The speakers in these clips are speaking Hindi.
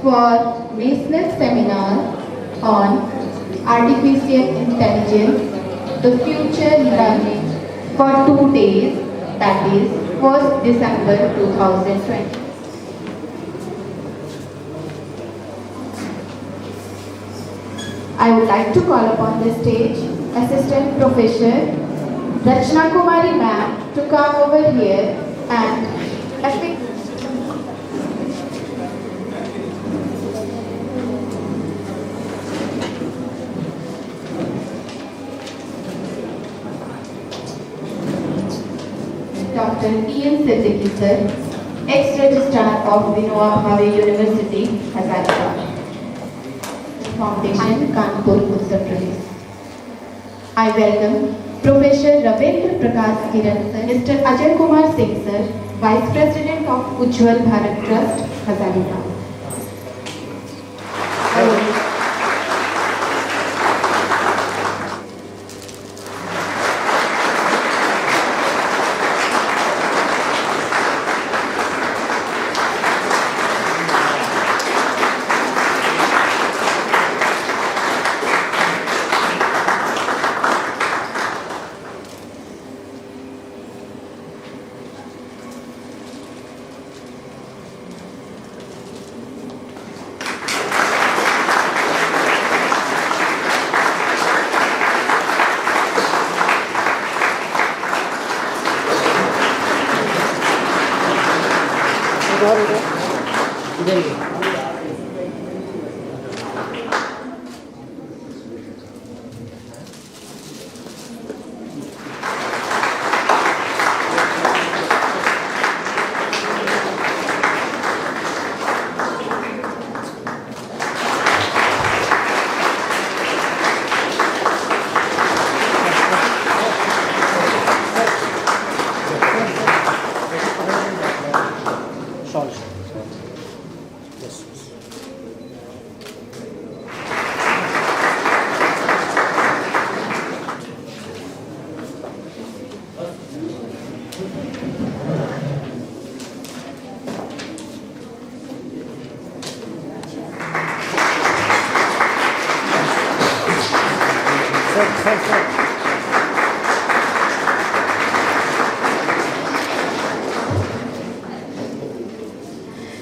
For business seminar on artificial intelligence, the future learning for 2 days, that is 1st December 2020. I would like to call upon the stage Assistant Professor Rachna Kumari ma'am to come over here and epic. Dr. Ian Siddiqui sir, ex-registrar of Vinoba Bhave University, Hazaribagh. Foundation, Kanpur, Uttar Pradesh. I welcome Professor Ravindra Prakash Kiran sir, Mr. Ajay Kumar Singh sir, Vice President of Ujjwal Bharat Trust, Hazaribagh.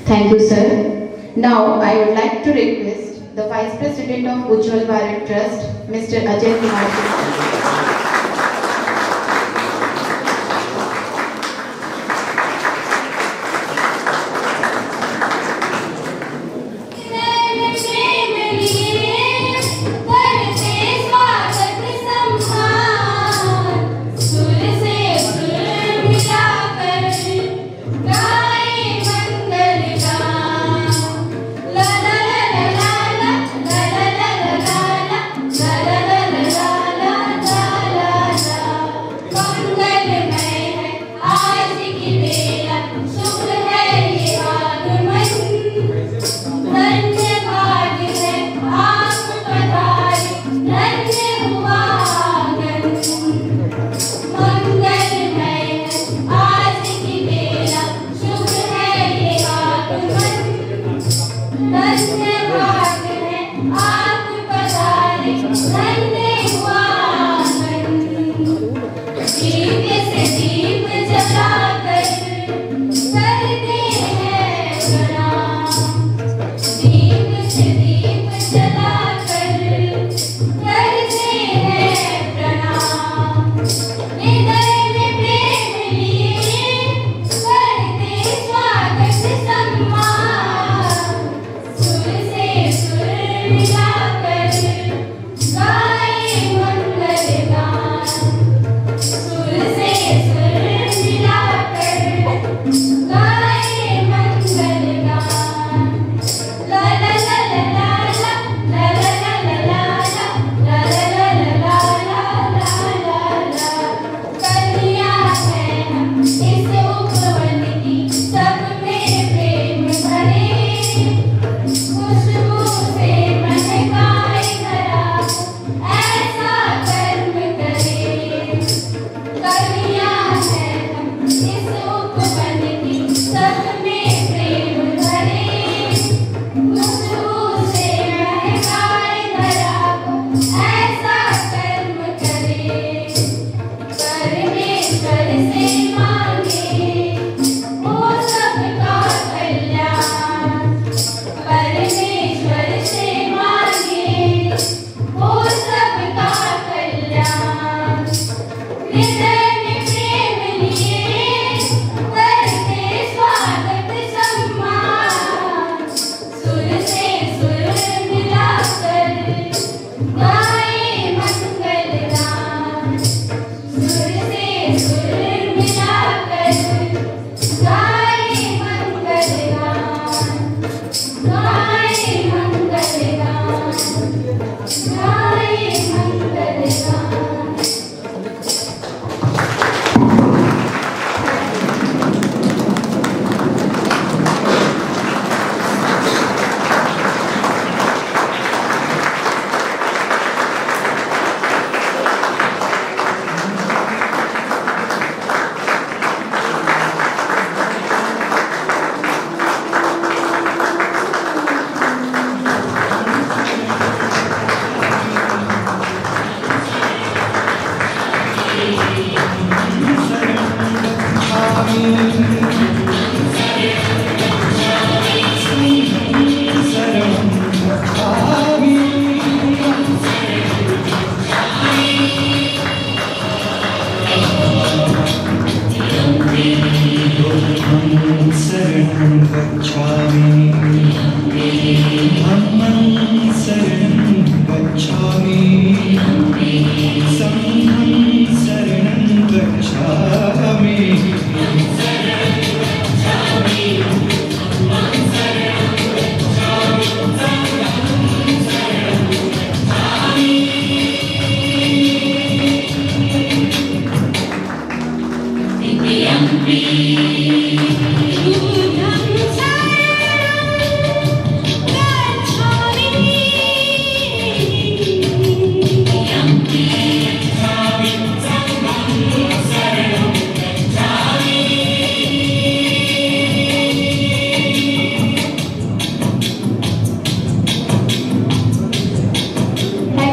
Thank you, sir. Now, I would like to request the Vice President of Ujjwal Bharat Trust, Mr. Ajay Kumar Singh. La la la la la la la la la la la la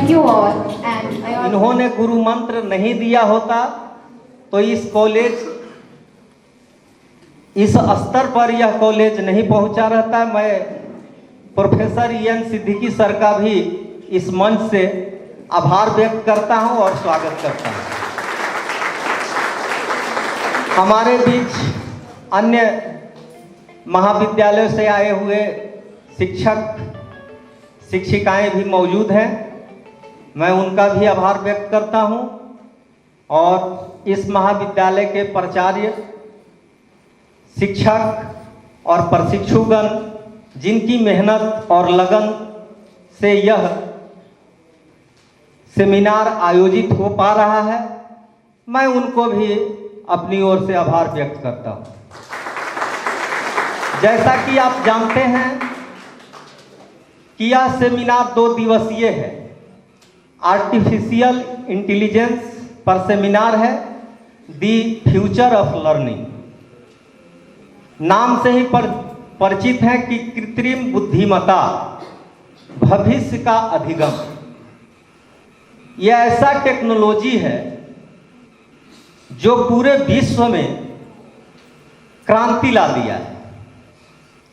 thank you all and I also इन्होंने गुरु मंत्र नहीं दिया होता तो इस कॉलेज, इस स्तर पर यह कॉलेज नहीं पहुंचा रहता। मैं प्रोफेसर EN सिद्दीकी सर का भी इस मंच से आभार व्यक्त करता हूं और स्वागत करता हूं। हमारे बीच अन्य महाविद्यालयों से आए हुए शिक्षक शिक्षिकाएं भी मौजूद हैं, मैं उनका भी आभार व्यक्त करता हूं। और इस महाविद्यालय के प्राचार्य, शिक्षक और प्रशिक्षुगण जिनकी मेहनत और लगन से यह सेमिनार आयोजित हो पा रहा है, मैं उनको भी अपनी ओर से आभार व्यक्त करता हूं। जैसा कि आप जानते हैं कि यह सेमिनार 2 दिवसीय है। आर्टिफिशियल इंटेलिजेंस पर सेमिनार है, दी फ्यूचर ऑफ लर्निंग। नाम से ही परिचित है कि कृत्रिम बुद्धिमत्ता, भविष्य का अधिगम। यह ऐसा टेक्नोलॉजी है जो पूरे विश्व में क्रांति ला दिया है,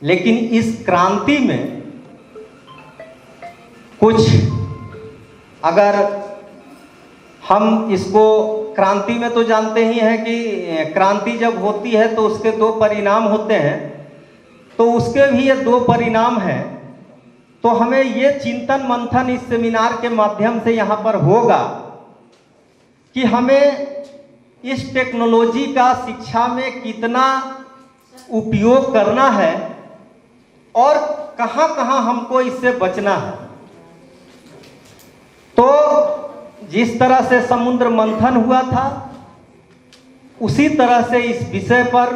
लेकिन इस क्रांति में कुछ, अगर हम इसको क्रांति में तो जानते ही हैं कि क्रांति जब होती है तो उसके 2 परिणाम होते हैं, तो उसके भी ये 2 परिणाम हैं। तो हमें ये चिंतन मंथन इस सेमिनार के माध्यम से यहाँ पर होगा कि हमें इस टेक्नोलॉजी का शिक्षा में कितना उपयोग करना है और कहाँ कहाँ हमको इससे बचना है। तो जिस तरह से समुद्र मंथन हुआ था, उसी तरह से इस विषय पर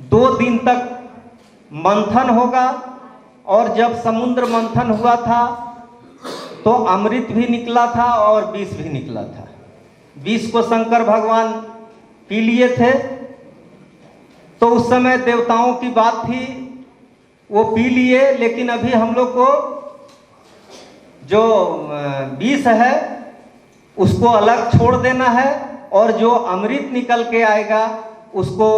2 दिन तक मंथन होगा। और जब समुद्र मंथन हुआ था तो अमृत भी निकला था और विष भी निकला था। विष को शंकर भगवान पी लिए थे, तो उस समय देवताओं की बात थी, वो पी लिए। लेकिन अभी हम लोग को जो विष है उसको अलग छोड़ देना है, और जो अमृत निकल के आएगा उसको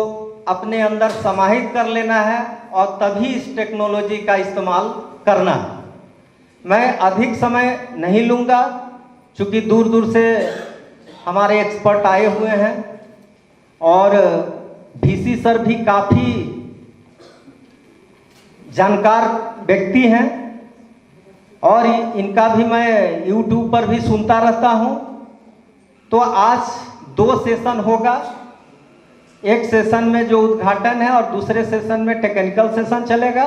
अपने अंदर समाहित कर लेना है, और तभी इस टेक्नोलॉजी का इस्तेमाल करना है। मैं अधिक समय नहीं लूँगा, चूँकि दूर दूर से हमारे एक्सपर्ट आए हुए हैं और VC सर भी काफ़ी जानकार व्यक्ति हैं, और इनका भी मैं YouTube पर भी सुनता रहता हूँ। तो आज 2 सेशन होगा। एक सेशन में जो उद्घाटन है और दूसरे सेशन में टेक्निकल सेशन चलेगा,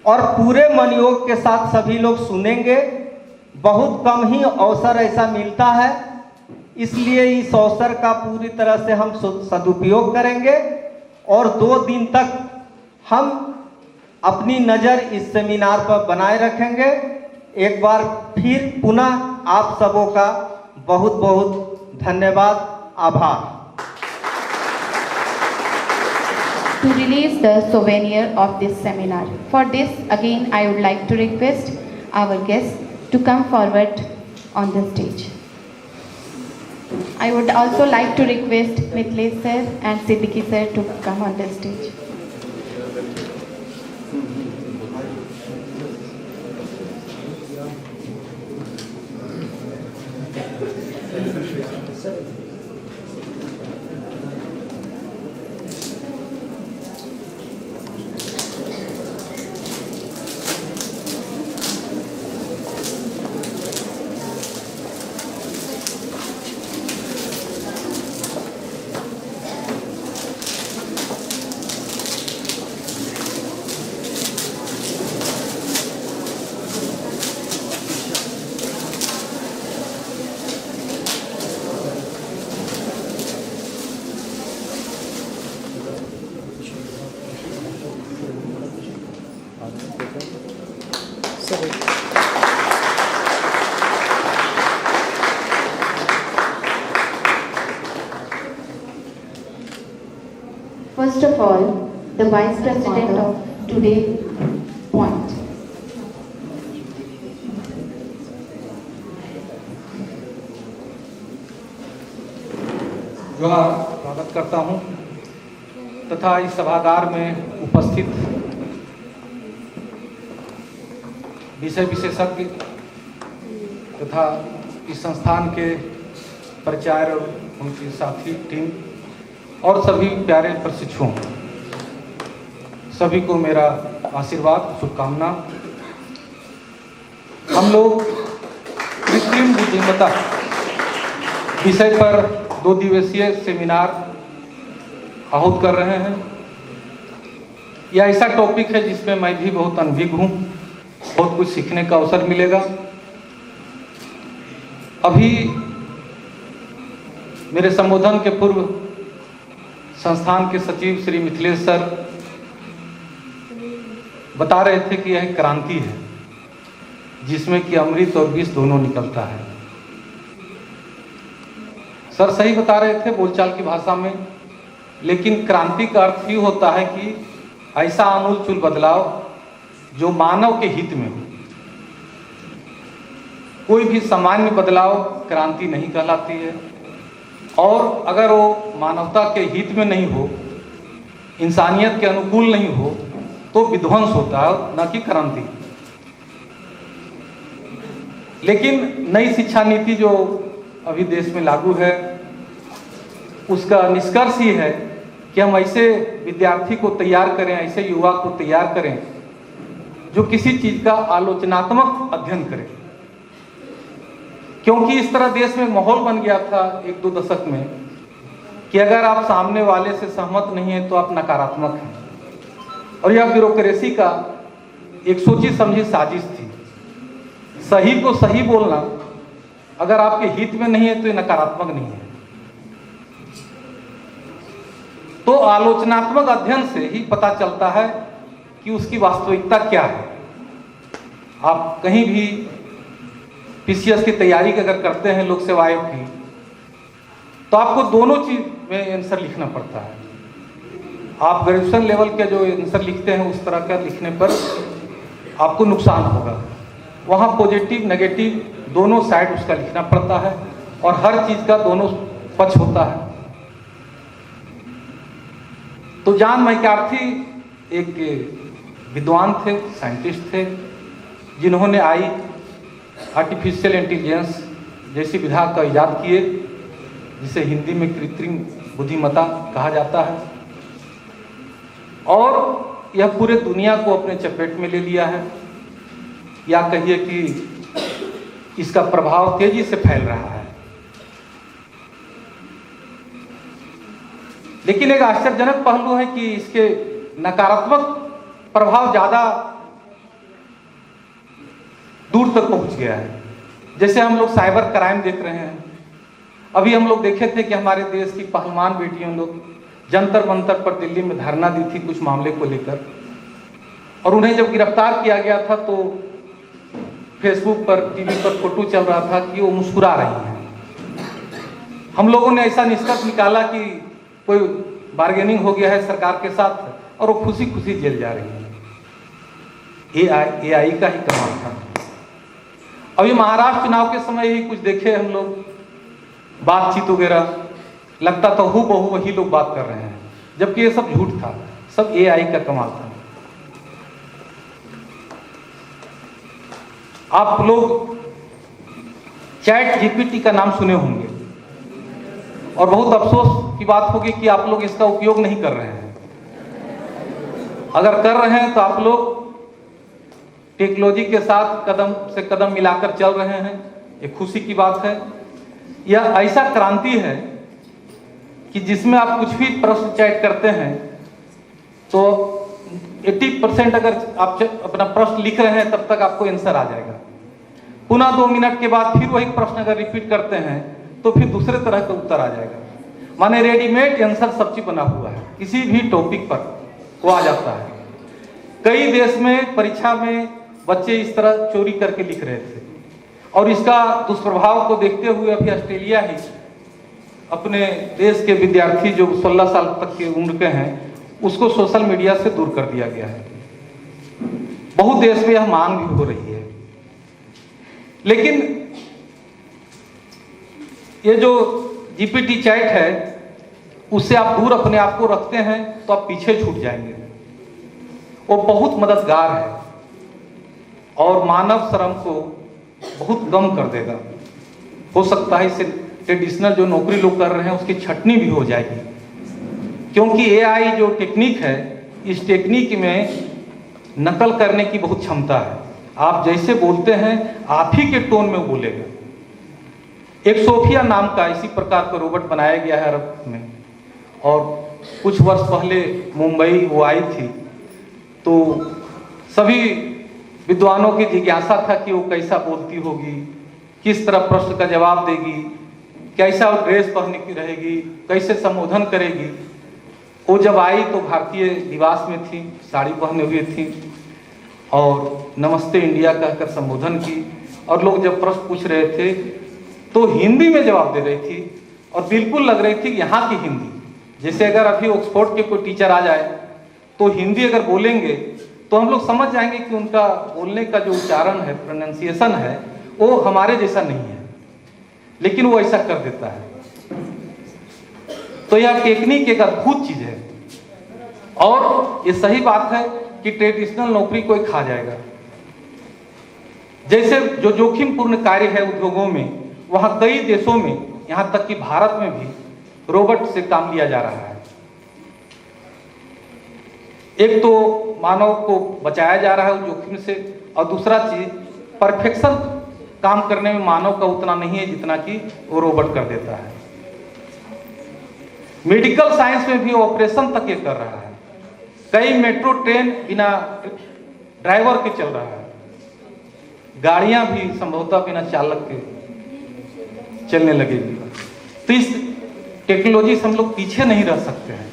और पूरे मनयोग के साथ सभी लोग सुनेंगे। बहुत कम ही अवसर ऐसा मिलता है, इसलिए इस अवसर का पूरी तरह से हम सदुपयोग करेंगे और 2 दिन तक हम अपनी नज़र इस सेमिनार पर बनाए रखेंगे। एक बार फिर पुनः आप सबों का बहुत बहुत धन्यवाद, आभार। To release the souvenir of this seminar. For this, again, I would like to request our guests to come forward on the stage. I would also like to request Mithilesh sir and Siddiki sir to come on the stage. First of all, the Vice President of today's point. जोहार स्वागत करता हूं तथा इस सभागार में उपस्थित विषय विशेषज्ञ तथा इस संस्थान के प्राचार्य और उनकी साथी टीम और सभी प्यारे प्रशिक्षुओं, सभी को मेरा आशीर्वाद, शुभकामना। हम लोग कृत्रिम बुद्धिमत्ता विषय पर 2 दिवसीय सेमिनार आहूत कर रहे हैं। यह ऐसा टॉपिक है जिसमें मैं भी बहुत अनभिज्ञ हूँ, बहुत कुछ सीखने का अवसर मिलेगा। अभी मेरे संबोधन के पूर्व संस्थान के सचिव श्री मिथिलेश सर बता रहे थे कि यह क्रांति है जिसमें कि अमृत और विष दोनों निकलता है। सर सही बता रहे थे बोलचाल की भाषा में, लेकिन क्रांति का अर्थ ही होता है कि ऐसा आमूलचूल बदलाव जो मानव के हित में हो। कोई भी सामान्य बदलाव क्रांति नहीं कहलाती है, और अगर वो मानवता के हित में नहीं हो, इंसानियत के अनुकूल नहीं हो, तो विध्वंस होता है, न कि क्रांति। लेकिन नई शिक्षा नीति जो अभी देश में लागू है, उसका निष्कर्ष ही है कि हम ऐसे विद्यार्थी को तैयार करें, ऐसे युवा को तैयार करें जो किसी चीज का आलोचनात्मक अध्ययन करें। क्योंकि इस तरह देश में माहौल बन गया था 1-2 दशक में कि अगर आप सामने वाले से सहमत नहीं है तो आप नकारात्मक हैं, और यह ब्यूरोक्रेसी का एक सोची समझी साजिश थी। सही को सही बोलना अगर आपके हित में नहीं है तो ये नकारात्मक नहीं है। तो आलोचनात्मक अध्ययन से ही पता चलता है कि उसकी वास्तविकता क्या है। आप कहीं भी पीसीएस की तैयारी अगर करते हैं, लोक सेवा आयोग की, तो आपको दोनों चीज में आंसर लिखना पड़ता है। आप ग्रेजुएशन लेवल के जो आंसर लिखते हैं उस तरह का लिखने पर आपको नुकसान होगा। वहाँ पॉजिटिव नेगेटिव दोनों साइड उसका लिखना पड़ता है, और हर चीज का दोनों पक्ष होता है। तो जॉन मैकार्थी एक विद्वान थे, साइंटिस्ट थे, जिन्होंने आर्टिफिशियल इंटेलिजेंस जैसी विधा का इजाद किए, जिसे हिंदी में कृत्रिम बुद्धिमत्ता कहा जाता है, और यह पूरे दुनिया को अपने चपेट में ले लिया है, या कहिए कि इसका प्रभाव तेजी से फैल रहा है। लेकिन एक आश्चर्यजनक पहलू है कि इसके नकारात्मक प्रभाव ज्यादा दूर तक पहुंच गया है। जैसे हम लोग साइबर क्राइम देख रहे हैं। अभी हम लोग देखे थे कि हमारे देश की पहलवान बेटियों लोग जंतर मंतर पर दिल्ली में धरना दी थी कुछ मामले को लेकर, और उन्हें जब गिरफ्तार किया गया था तो फेसबुक पर, टीवी पर फोटो चल रहा था कि वो मुस्कुरा रही हैं। हम लोगों ने ऐसा निष्कर्ष निकाला कि कोई बार्गेनिंग हो गया है सरकार के साथ, और वो खुशी खुशी जेल जा रही है। एआई का ही कमाल था। अभी महाराष्ट्र चुनाव के समय ही कुछ देखे हम लोग, बातचीत वगैरह, लगता था हूबहू वही लोग बात कर रहे हैं, जबकि ये सब झूठ था, सब एआई का कमाल था। आप लोग चैट जीपीटी का नाम सुने होंगे, और बहुत अफसोस की बात होगी कि आप लोग इसका उपयोग नहीं कर रहे हैं। अगर कर रहे हैं तो आप लोग टेक्नोलॉजी के साथ कदम से कदम मिलाकर चल रहे हैं, एक खुशी की बात है। यह ऐसा क्रांति है कि जिसमें आप कुछ भी प्रश्न चैट करते हैं तो 80% अगर आप अपना प्रश्न लिख रहे हैं तब तक आपको आंसर आ जाएगा। पुनः 2 मिनट के बाद फिर वही प्रश्न अगर रिपीट करते हैं तो फिर दूसरे तरह का उत्तर आ जाएगा। माने रेडीमेड आंसर सब चीज बना हुआ है, किसी भी टॉपिक पर वो आ जाता है। कई देश में परीक्षा में बच्चे इस तरह चोरी करके लिख रहे थे, और इसका दुष्प्रभाव को देखते हुए अभी ऑस्ट्रेलिया ही अपने देश के विद्यार्थी जो 16 साल तक की उम्र के हैं उसको सोशल मीडिया से दूर कर दिया गया है। बहुत देश में यह मांग भी हो रही है। लेकिन ये जो जीपीटी चैट है, उससे आप दूर अपने आप को रखते हैं तो आप पीछे छूट जाएंगे। वो बहुत मददगार है और मानव श्रम को बहुत कम कर देगा। हो सकता है इससे ट्रेडिशनल जो नौकरी लोग कर रहे हैं उसकी छटनी भी हो जाएगी, क्योंकि एआई जो टेक्निक है, इस टेक्निक में नकल करने की बहुत क्षमता है। आप जैसे बोलते हैं आप ही के टोन में बोलेगा। एक सोफिया नाम का इसी प्रकार का रोबोट बनाया गया है अरब में, और कुछ वर्ष पहले मुंबई वो आई थी, तो सभी विद्वानों की जिज्ञासा था कि वो कैसा बोलती होगी, किस तरह प्रश्न का जवाब देगी, कैसा वो ड्रेस पहने की रहेगी, कैसे संबोधन करेगी। वो जब आई तो भारतीय लिबास में थी, साड़ी पहने हुए थी और नमस्ते इंडिया कहकर संबोधन की, और लोग जब प्रश्न पूछ रहे थे तो हिंदी में जवाब दे रही थी, और बिल्कुल लग रही थी यहाँ की हिंदी। जैसे अगर अभी ऑक्सफोर्ड के कोई टीचर आ जाए तो हिंदी अगर बोलेंगे तो हम लोग समझ जाएंगे कि उनका बोलने का जो उच्चारण है, प्रोनाउंसिएशन है, वो हमारे जैसा नहीं है, लेकिन वो ऐसा कर देता है। तो यह टेक्निक एक अद्भुत चीज है, और ये सही बात है कि ट्रेडिशनल नौकरी कोई खा जाएगा। जैसे जो जोखिमपूर्ण कार्य है उद्योगों में, वहां कई देशों में, यहां तक कि भारत में भी रोबोट से काम लिया जा रहा है। एक तो मानव को बचाया जा रहा है उस जोखिम से, और दूसरा चीज परफेक्शन काम करने में मानव का उतना नहीं है जितना कि वो रोबोट कर देता है। मेडिकल साइंस में भी ऑपरेशन तक ये कर रहा है। कई मेट्रो ट्रेन बिना ड्राइवर के चल रहा है, गाड़ियां भी संभवतः बिना चालक के चलने लगेगी। तो इस टेक्नोलॉजी से हम लोग पीछे नहीं रह सकते हैं।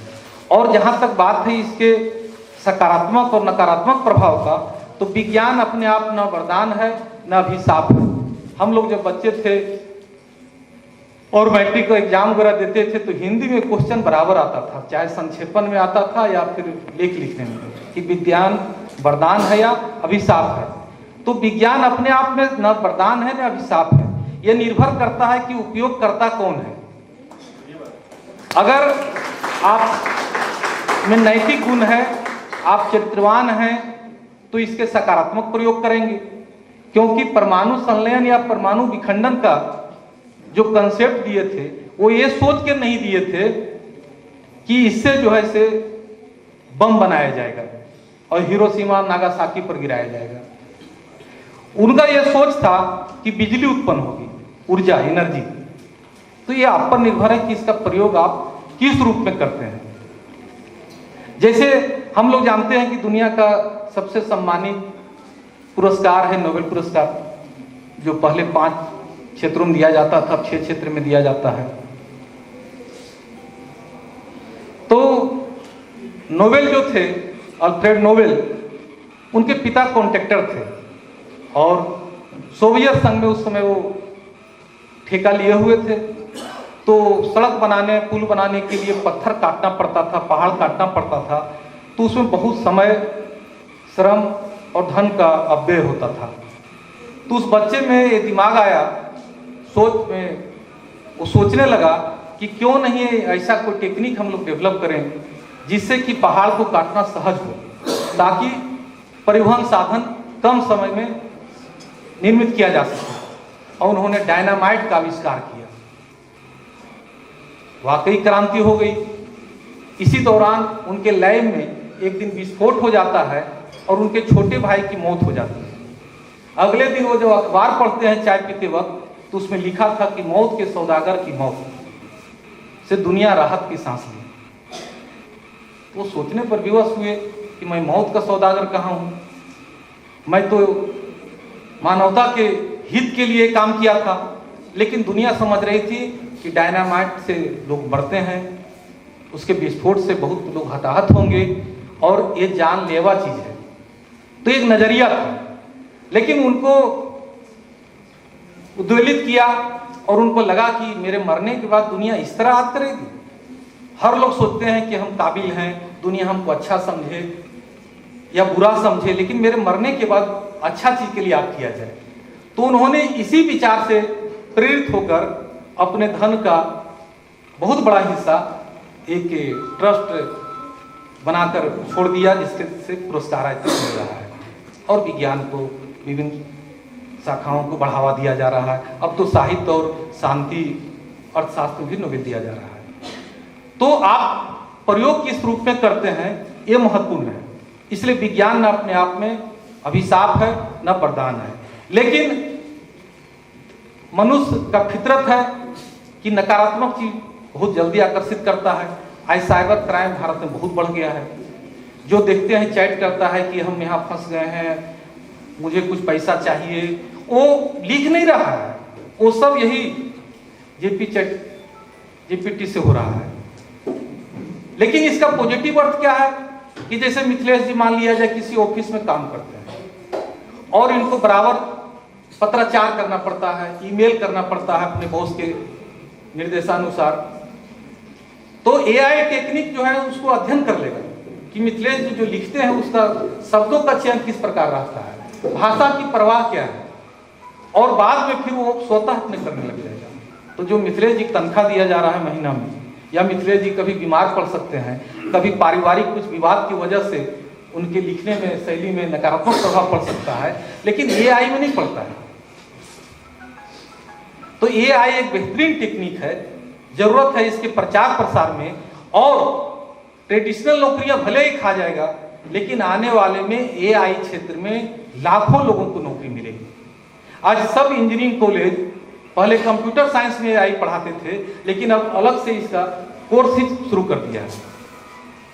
और जहां तक बात है इसके सकारात्मक और नकारात्मक प्रभाव का, तो विज्ञान अपने आप न वरदान है न अभिशाप है। हम लोग जब बच्चे थे और मैट्रिक का एग्जाम वगैरह देते थे तो हिंदी में क्वेश्चन बराबर आता था, चाहे संक्षेपण में आता था या फिर लेख लिखने में, कि विज्ञान वरदान है या अभिशाप है। तो विज्ञान अपने आप में न वरदान है न अभिशाप है, यह निर्भर करता है कि उपयोगकर्ता कौन है। अगर आप में नैतिक गुण है, आप चरित्रवान हैं, तो इसके सकारात्मक प्रयोग करेंगे, क्योंकि परमाणु संलयन या परमाणु विखंडन का जो कंसेप्ट दिए थे वो ये सोच के नहीं दिए थे कि इससे जो है से बम बनाया जाएगा और हिरोशिमा नागासाकी पर गिराया जाएगा। उनका यह सोच था कि बिजली उत्पन्न होगी, ऊर्जा, एनर्जी। तो ये आप पर निर्भर है कि इसका प्रयोग आप किस रूप में करते हैं। जैसे हम लोग जानते हैं कि दुनिया का सबसे सम्मानित पुरस्कार है नोबेल पुरस्कार, जो पहले 5 क्षेत्रों में दिया जाता था, अब 6 क्षेत्र में दिया जाता है। तो नोबेल जो थे, अल्फ्रेड नोबेल, उनके पिता कॉन्ट्रैक्टर थे और सोवियत संघ में उस समय वो ठेका लिए हुए थे। तो सड़क बनाने, पुल बनाने के लिए पत्थर काटना पड़ता था, पहाड़ काटना पड़ता था, तो उसमें बहुत समय, श्रम और धन का अपव्यय होता था। तो उस बच्चे में ये दिमाग आया, सोच में वो सोचने लगा कि क्यों नहीं ऐसा कोई टेक्निक हम लोग डेवलप करें जिससे कि पहाड़ को काटना सहज हो, ताकि परिवहन साधन कम समय में निर्मित किया जा सके। और उन्होंने डायनामाइट का आविष्कार किया। वाकई क्रांति हो गई। इसी दौरान उनके लैब में एक दिन विस्फोट हो जाता है और उनके छोटे भाई की मौत हो जाती है। अगले दिन वो जब अखबार पढ़ते हैं चाय पीते वक्त, तो उसमें लिखा था कि मौत के सौदागर की मौत से दुनिया राहत की सांस ली। वो सोचने पर विवश हुए कि मैं मौत का सौदागर कहाँ हूं, मैं तो मानवता के हित के लिए काम किया था। लेकिन दुनिया समझ रही थी कि डायनामाइट से लोग मरते हैं, उसके विस्फोट से बहुत लोग हताहत होंगे और ये जानलेवा चीज है। तो एक नजरिया था, लेकिन उनको उद्वेलित किया और उनको लगा कि मेरे मरने के बाद दुनिया इस तरह याद करेगी। हर लोग सोचते हैं कि हम काबिल हैं, दुनिया हमको अच्छा समझे या बुरा समझे, लेकिन मेरे मरने के बाद अच्छा चीज के लिए याद किया जाए। तो उन्होंने इसी विचार से प्रेरित होकर अपने धन का बहुत बड़ा हिस्सा एक ट्रस्ट बनाकर छोड़ दिया, जिसके से पुरस्कार मिल रहा है और विज्ञान को विभिन्न शाखाओं को बढ़ावा दिया जा रहा है। अब तो साहित्य और शांति अर्थशास्त्र भी नोबेल दिया जा रहा है। तो आप प्रयोग किस रूप में करते हैं ये महत्वपूर्ण है। इसलिए विज्ञान न अपने आप में अभिशाप है न वरदान है, लेकिन मनुष्य का फितरत है कि नकारात्मक चीज बहुत जल्दी आकर्षित करता है। आज साइबर क्राइम भारत में बहुत बढ़ गया है। जो देखते हैं चैट करता है कि हम यहाँ फंस गए हैं, मुझे कुछ पैसा चाहिए, वो लिख नहीं रहा है, वो सब यही जीपीटी से हो रहा है। लेकिन इसका पॉजिटिव अर्थ क्या है कि जैसे मिथिलेश जी मान लिया जाए किसी ऑफिस में काम करते हैं और इनको बराबर पत्राचार करना पड़ता है, ईमेल करना पड़ता है अपने बॉस के निर्देशानुसार, तो एआई टेक्निक जो है उसको अध्ययन कर लेगा कि मिथिलेश जी जो लिखते हैं उसका शब्दों का चयन किस प्रकार रहता है, भाषा की परवाह क्या है, और बाद में फिर वो स्वतः अपने करने लग जाएगा। तो जो मिथिलेश जी तनख्वाह दिया जा रहा है महीना में, या मिथिलेश जी कभी बीमार पड़ सकते हैं, कभी पारिवारिक कुछ विवाद की वजह से उनके लिखने में शैली में नकारात्मक प्रभाव पड़ सकता है, लेकिन एआई में नहीं पड़ता है। तो एआई एक बेहतरीन टेक्निक है, जरूरत है इसके प्रचार प्रसार में, और ट्रेडिशनल नौकरियां भले ही खा जाएगा, लेकिन आने वाले में एआई क्षेत्र में लाखों लोगों को नौकरी मिलेगी। आज सब इंजीनियरिंग कॉलेज पहले कंप्यूटर साइंस में एआई पढ़ाते थे, लेकिन अब अलग से इसका कोर्स ही शुरू कर दिया है,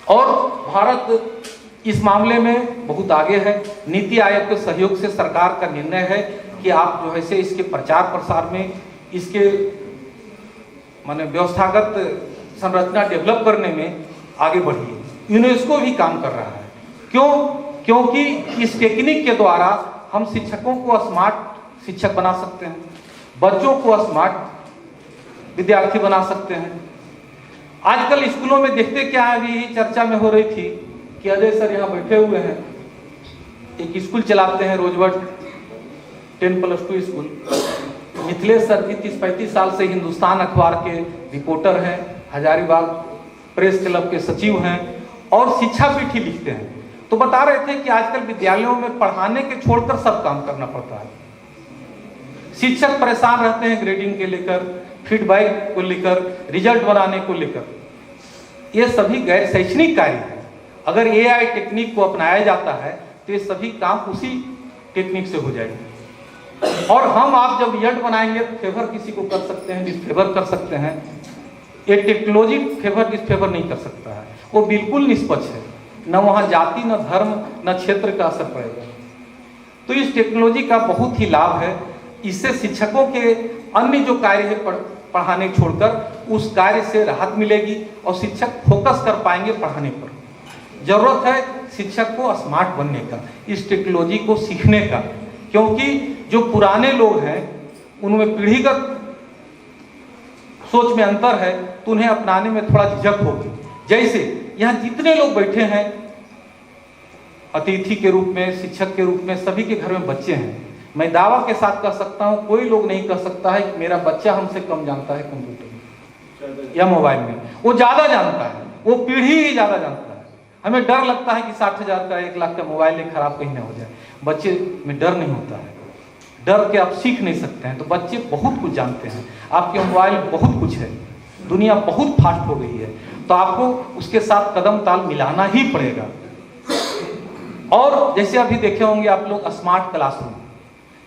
और भारत इस मामले में बहुत आगे है। नीति आयोग के सहयोग से सरकार का निर्णय है कि आप जो है से इसके प्रचार प्रसार में, इसके माने व्यवस्थागत संरचना डेवलप करने में आगे बढ़िए। यूनेस्को भी काम कर रहा है। क्यों? क्योंकि इस टेक्निक के द्वारा हम शिक्षकों को स्मार्ट शिक्षक बना सकते हैं, बच्चों को स्मार्ट विद्यार्थी बना सकते हैं। आजकल स्कूलों में देखते क्या है, अभी चर्चा में हो रही थी कि अजय सर यहाँ बैठे हुए हैं, एक स्कूल चलाते हैं रोजवर्थ 10+2 स्कूल। मिथिलेश सर जी 30-35 साल से हिंदुस्तान अखबार के रिपोर्टर हैं, हजारीबाग प्रेस क्लब के सचिव हैं, और शिक्षा पीठ ही लिखते हैं। तो बता रहे थे कि आजकल विद्यालयों में पढ़ाने के छोड़कर सब काम करना पड़ता है। शिक्षक परेशान रहते हैं ग्रेडिंग के लेकर, फीडबैक को लेकर, रिजल्ट बनाने को लेकर। ये सभी गैर शैक्षणिक कार्य है। अगर एआई टेक्निक को अपनाया जाता है तो ये सभी काम उसी टेक्निक से हो जाएंगे। और हम आप जब रिजल्ट बनाएंगे तो फेवर किसी को कर सकते हैं, डिसफेवर कर सकते हैं। ये टेक्नोलॉजी फेवर डिसफेवर नहीं कर सकता है, वो बिल्कुल निष्पक्ष है। न वहाँ जाति, न धर्म, न क्षेत्र का असर पड़ेगा। तो इस टेक्नोलॉजी का बहुत ही लाभ है। इससे शिक्षकों के अन्य जो कार्य है पढ़ाने छोड़कर उस कार्य से राहत मिलेगी, और शिक्षक फोकस कर पाएंगे पढ़ाने पर। जरूरत है शिक्षक को स्मार्ट बनने का, इस टेक्नोलॉजी को सीखने का, क्योंकि जो पुराने लोग हैं उनमें पीढ़ीगत सोच में अंतर है, तो उन्हें अपनाने में थोड़ा झिझक होगी। जैसे यहाँ जितने लोग बैठे हैं अतिथि के रूप में, शिक्षक के रूप में, सभी के घर में बच्चे हैं। मैं दावा के साथ कह सकता हूँ, कोई लोग नहीं कह सकता है कि मेरा बच्चा हमसे कम जानता है कंप्यूटर में या मोबाइल में। वो ज्यादा जानता है, वो पीढ़ी ही ज्यादा जानता है। हमें डर लगता है कि 60,000 का 1 लाख का मोबाइल नहीं खराब कहीं ना हो जाए। बच्चे में डर नहीं होता है, डर के आप सीख नहीं सकते हैं। तो बच्चे बहुत कुछ जानते हैं। आपके मोबाइल में बहुत कुछ है, दुनिया बहुत फास्ट हो गई है, तो आपको उसके साथ कदम ताल मिलाना ही पड़ेगा। और जैसे अभी देखे होंगे आप लोग, स्मार्ट क्लासरूम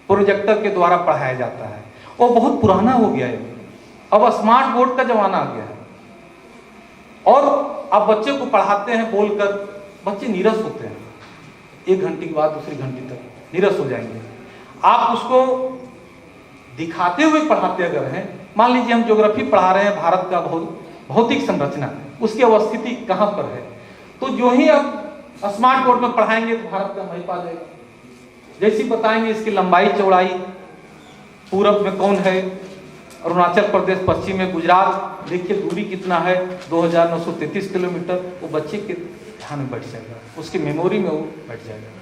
प्रोजेक्टर के द्वारा पढ़ाया जाता है, वो बहुत पुराना हो गया है। अब स्मार्ट बोर्ड का जमाना आ गया है, और आप बच्चे को पढ़ाते हैं बोलकर, बच्चे नीरस होते हैं। 1 घंटे के बाद दूसरी घंटे तक नीरस हो जाएंगे। आप उसको दिखाते हुए पढ़ाते अगर हैं, मान लीजिए हम ज्योग्राफी पढ़ा रहे हैं, भारत का भौतिक संरचना, उसकी अवस्थिति कहाँ पर है, तो जो ही आप स्मार्ट बोर्ड में पढ़ाएंगे तो भारत का मैप आ जाएगा। जैसे बताएंगे इसकी लंबाई चौड़ाई, पूरब में कौन है, अरुणाचल प्रदेश, पश्चिम में गुजरात, देखिए दूरी कितना है, 2933 किलोमीटर। वो बच्चे के ध्यान में बैठ जाएगा, उसकी मेमोरी में वो बैठ जाएगा।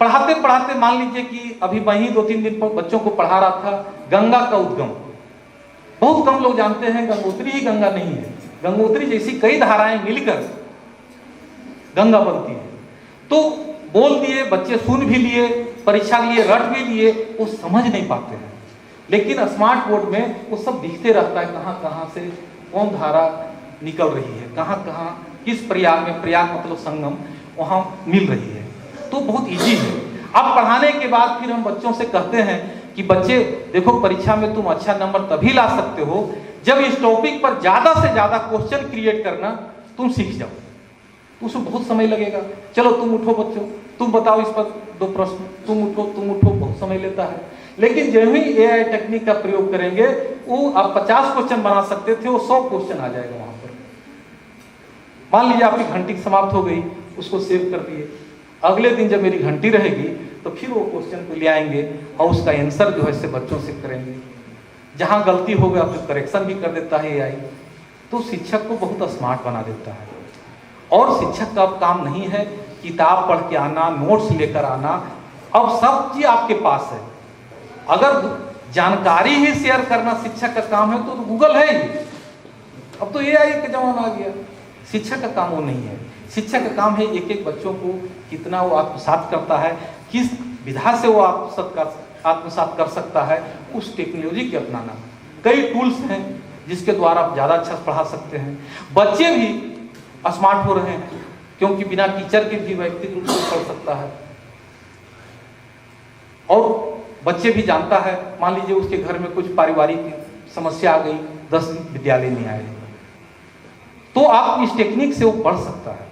पढ़ाते पढ़ाते मान लीजिए कि अभी वहीं 2-3 दिन पर बच्चों को पढ़ा रहा था गंगा का उद्गम। बहुत कम लोग जानते हैं गंगोत्री ही गंगा नहीं है, गंगोत्री जैसी कई धाराएं मिलकर गंगा बनती है। तो बोल दिए, बच्चे सुन भी लिए, परीक्षा लिए, रट भी लिए, वो समझ नहीं पाते हैं। लेकिन स्मार्ट बोर्ड में वो सब दिखते रहता है, कहाँ कहाँ से कौन धारा निकल रही है, कहाँ कहाँ किस प्रयाग में, प्रयाग मतलब संगम, वहाँ मिल रही है। तो बहुत इजी है। अब पढ़ाने के बाद फिर हम बच्चों से कहते हैं कि बच्चे देखो, परीक्षा में तुम अच्छा नंबर तभी ला सकते हो जब इस टॉपिक पर ज्यादा से ज्यादा क्वेश्चन क्रिएट करना तुम सीख जाओ। तो उसमें बहुत समय लगेगा। चलो तुम उठो बच्चों, तुम बताओ इस पर 2 प्रश्न, तुम उठो, बहुत समय लेता है। लेकिन जब ही एआई टेक्निक का प्रयोग करेंगे, वो आप 50 क्वेश्चन बना सकते थे, वो 100 क्वेश्चन आ जाएगा वहां पर। मान लीजिए आपकी घंटी समाप्त हो गई, उसको सेव कर दिए, अगले दिन जब मेरी घंटी रहेगी तो फिर वो क्वेश्चन को ले आएंगे और उसका आंसर जो है से बच्चों से करेंगे। जहां गलती हो गया फिर करेक्शन भी कर देता है एआई। तो शिक्षक को बहुत स्मार्ट बना देता है। और शिक्षक का अब काम नहीं है किताब पढ़ के आना, नोट्स लेकर आना, अब सब चीज आपके पास है। अगर जानकारी ही शेयर करना शिक्षक का काम है तो गूगल है ही। अब तो एआई का जमाना आ गया। शिक्षक का काम वो नहीं है। शिक्षक का काम है एक एक बच्चों को कितना वो आत्मसात करता है, किस विधा से वो आत्मसात कर सकता है, उस टेक्नोलॉजी के अपनाना। कई टूल्स हैं जिसके द्वारा आप ज़्यादा अच्छा पढ़ा सकते हैं। बच्चे भी स्मार्ट हो रहे हैं क्योंकि बिना टीचर के भी व्यक्तिगत रूप से पढ़ सकता है। और बच्चे भी जानता है, मान लीजिए उसके घर में कुछ पारिवारिक समस्या आ गई, 10 विद्यालय नहीं आए, तो आप इस टेक्निक से वो पढ़ सकता है,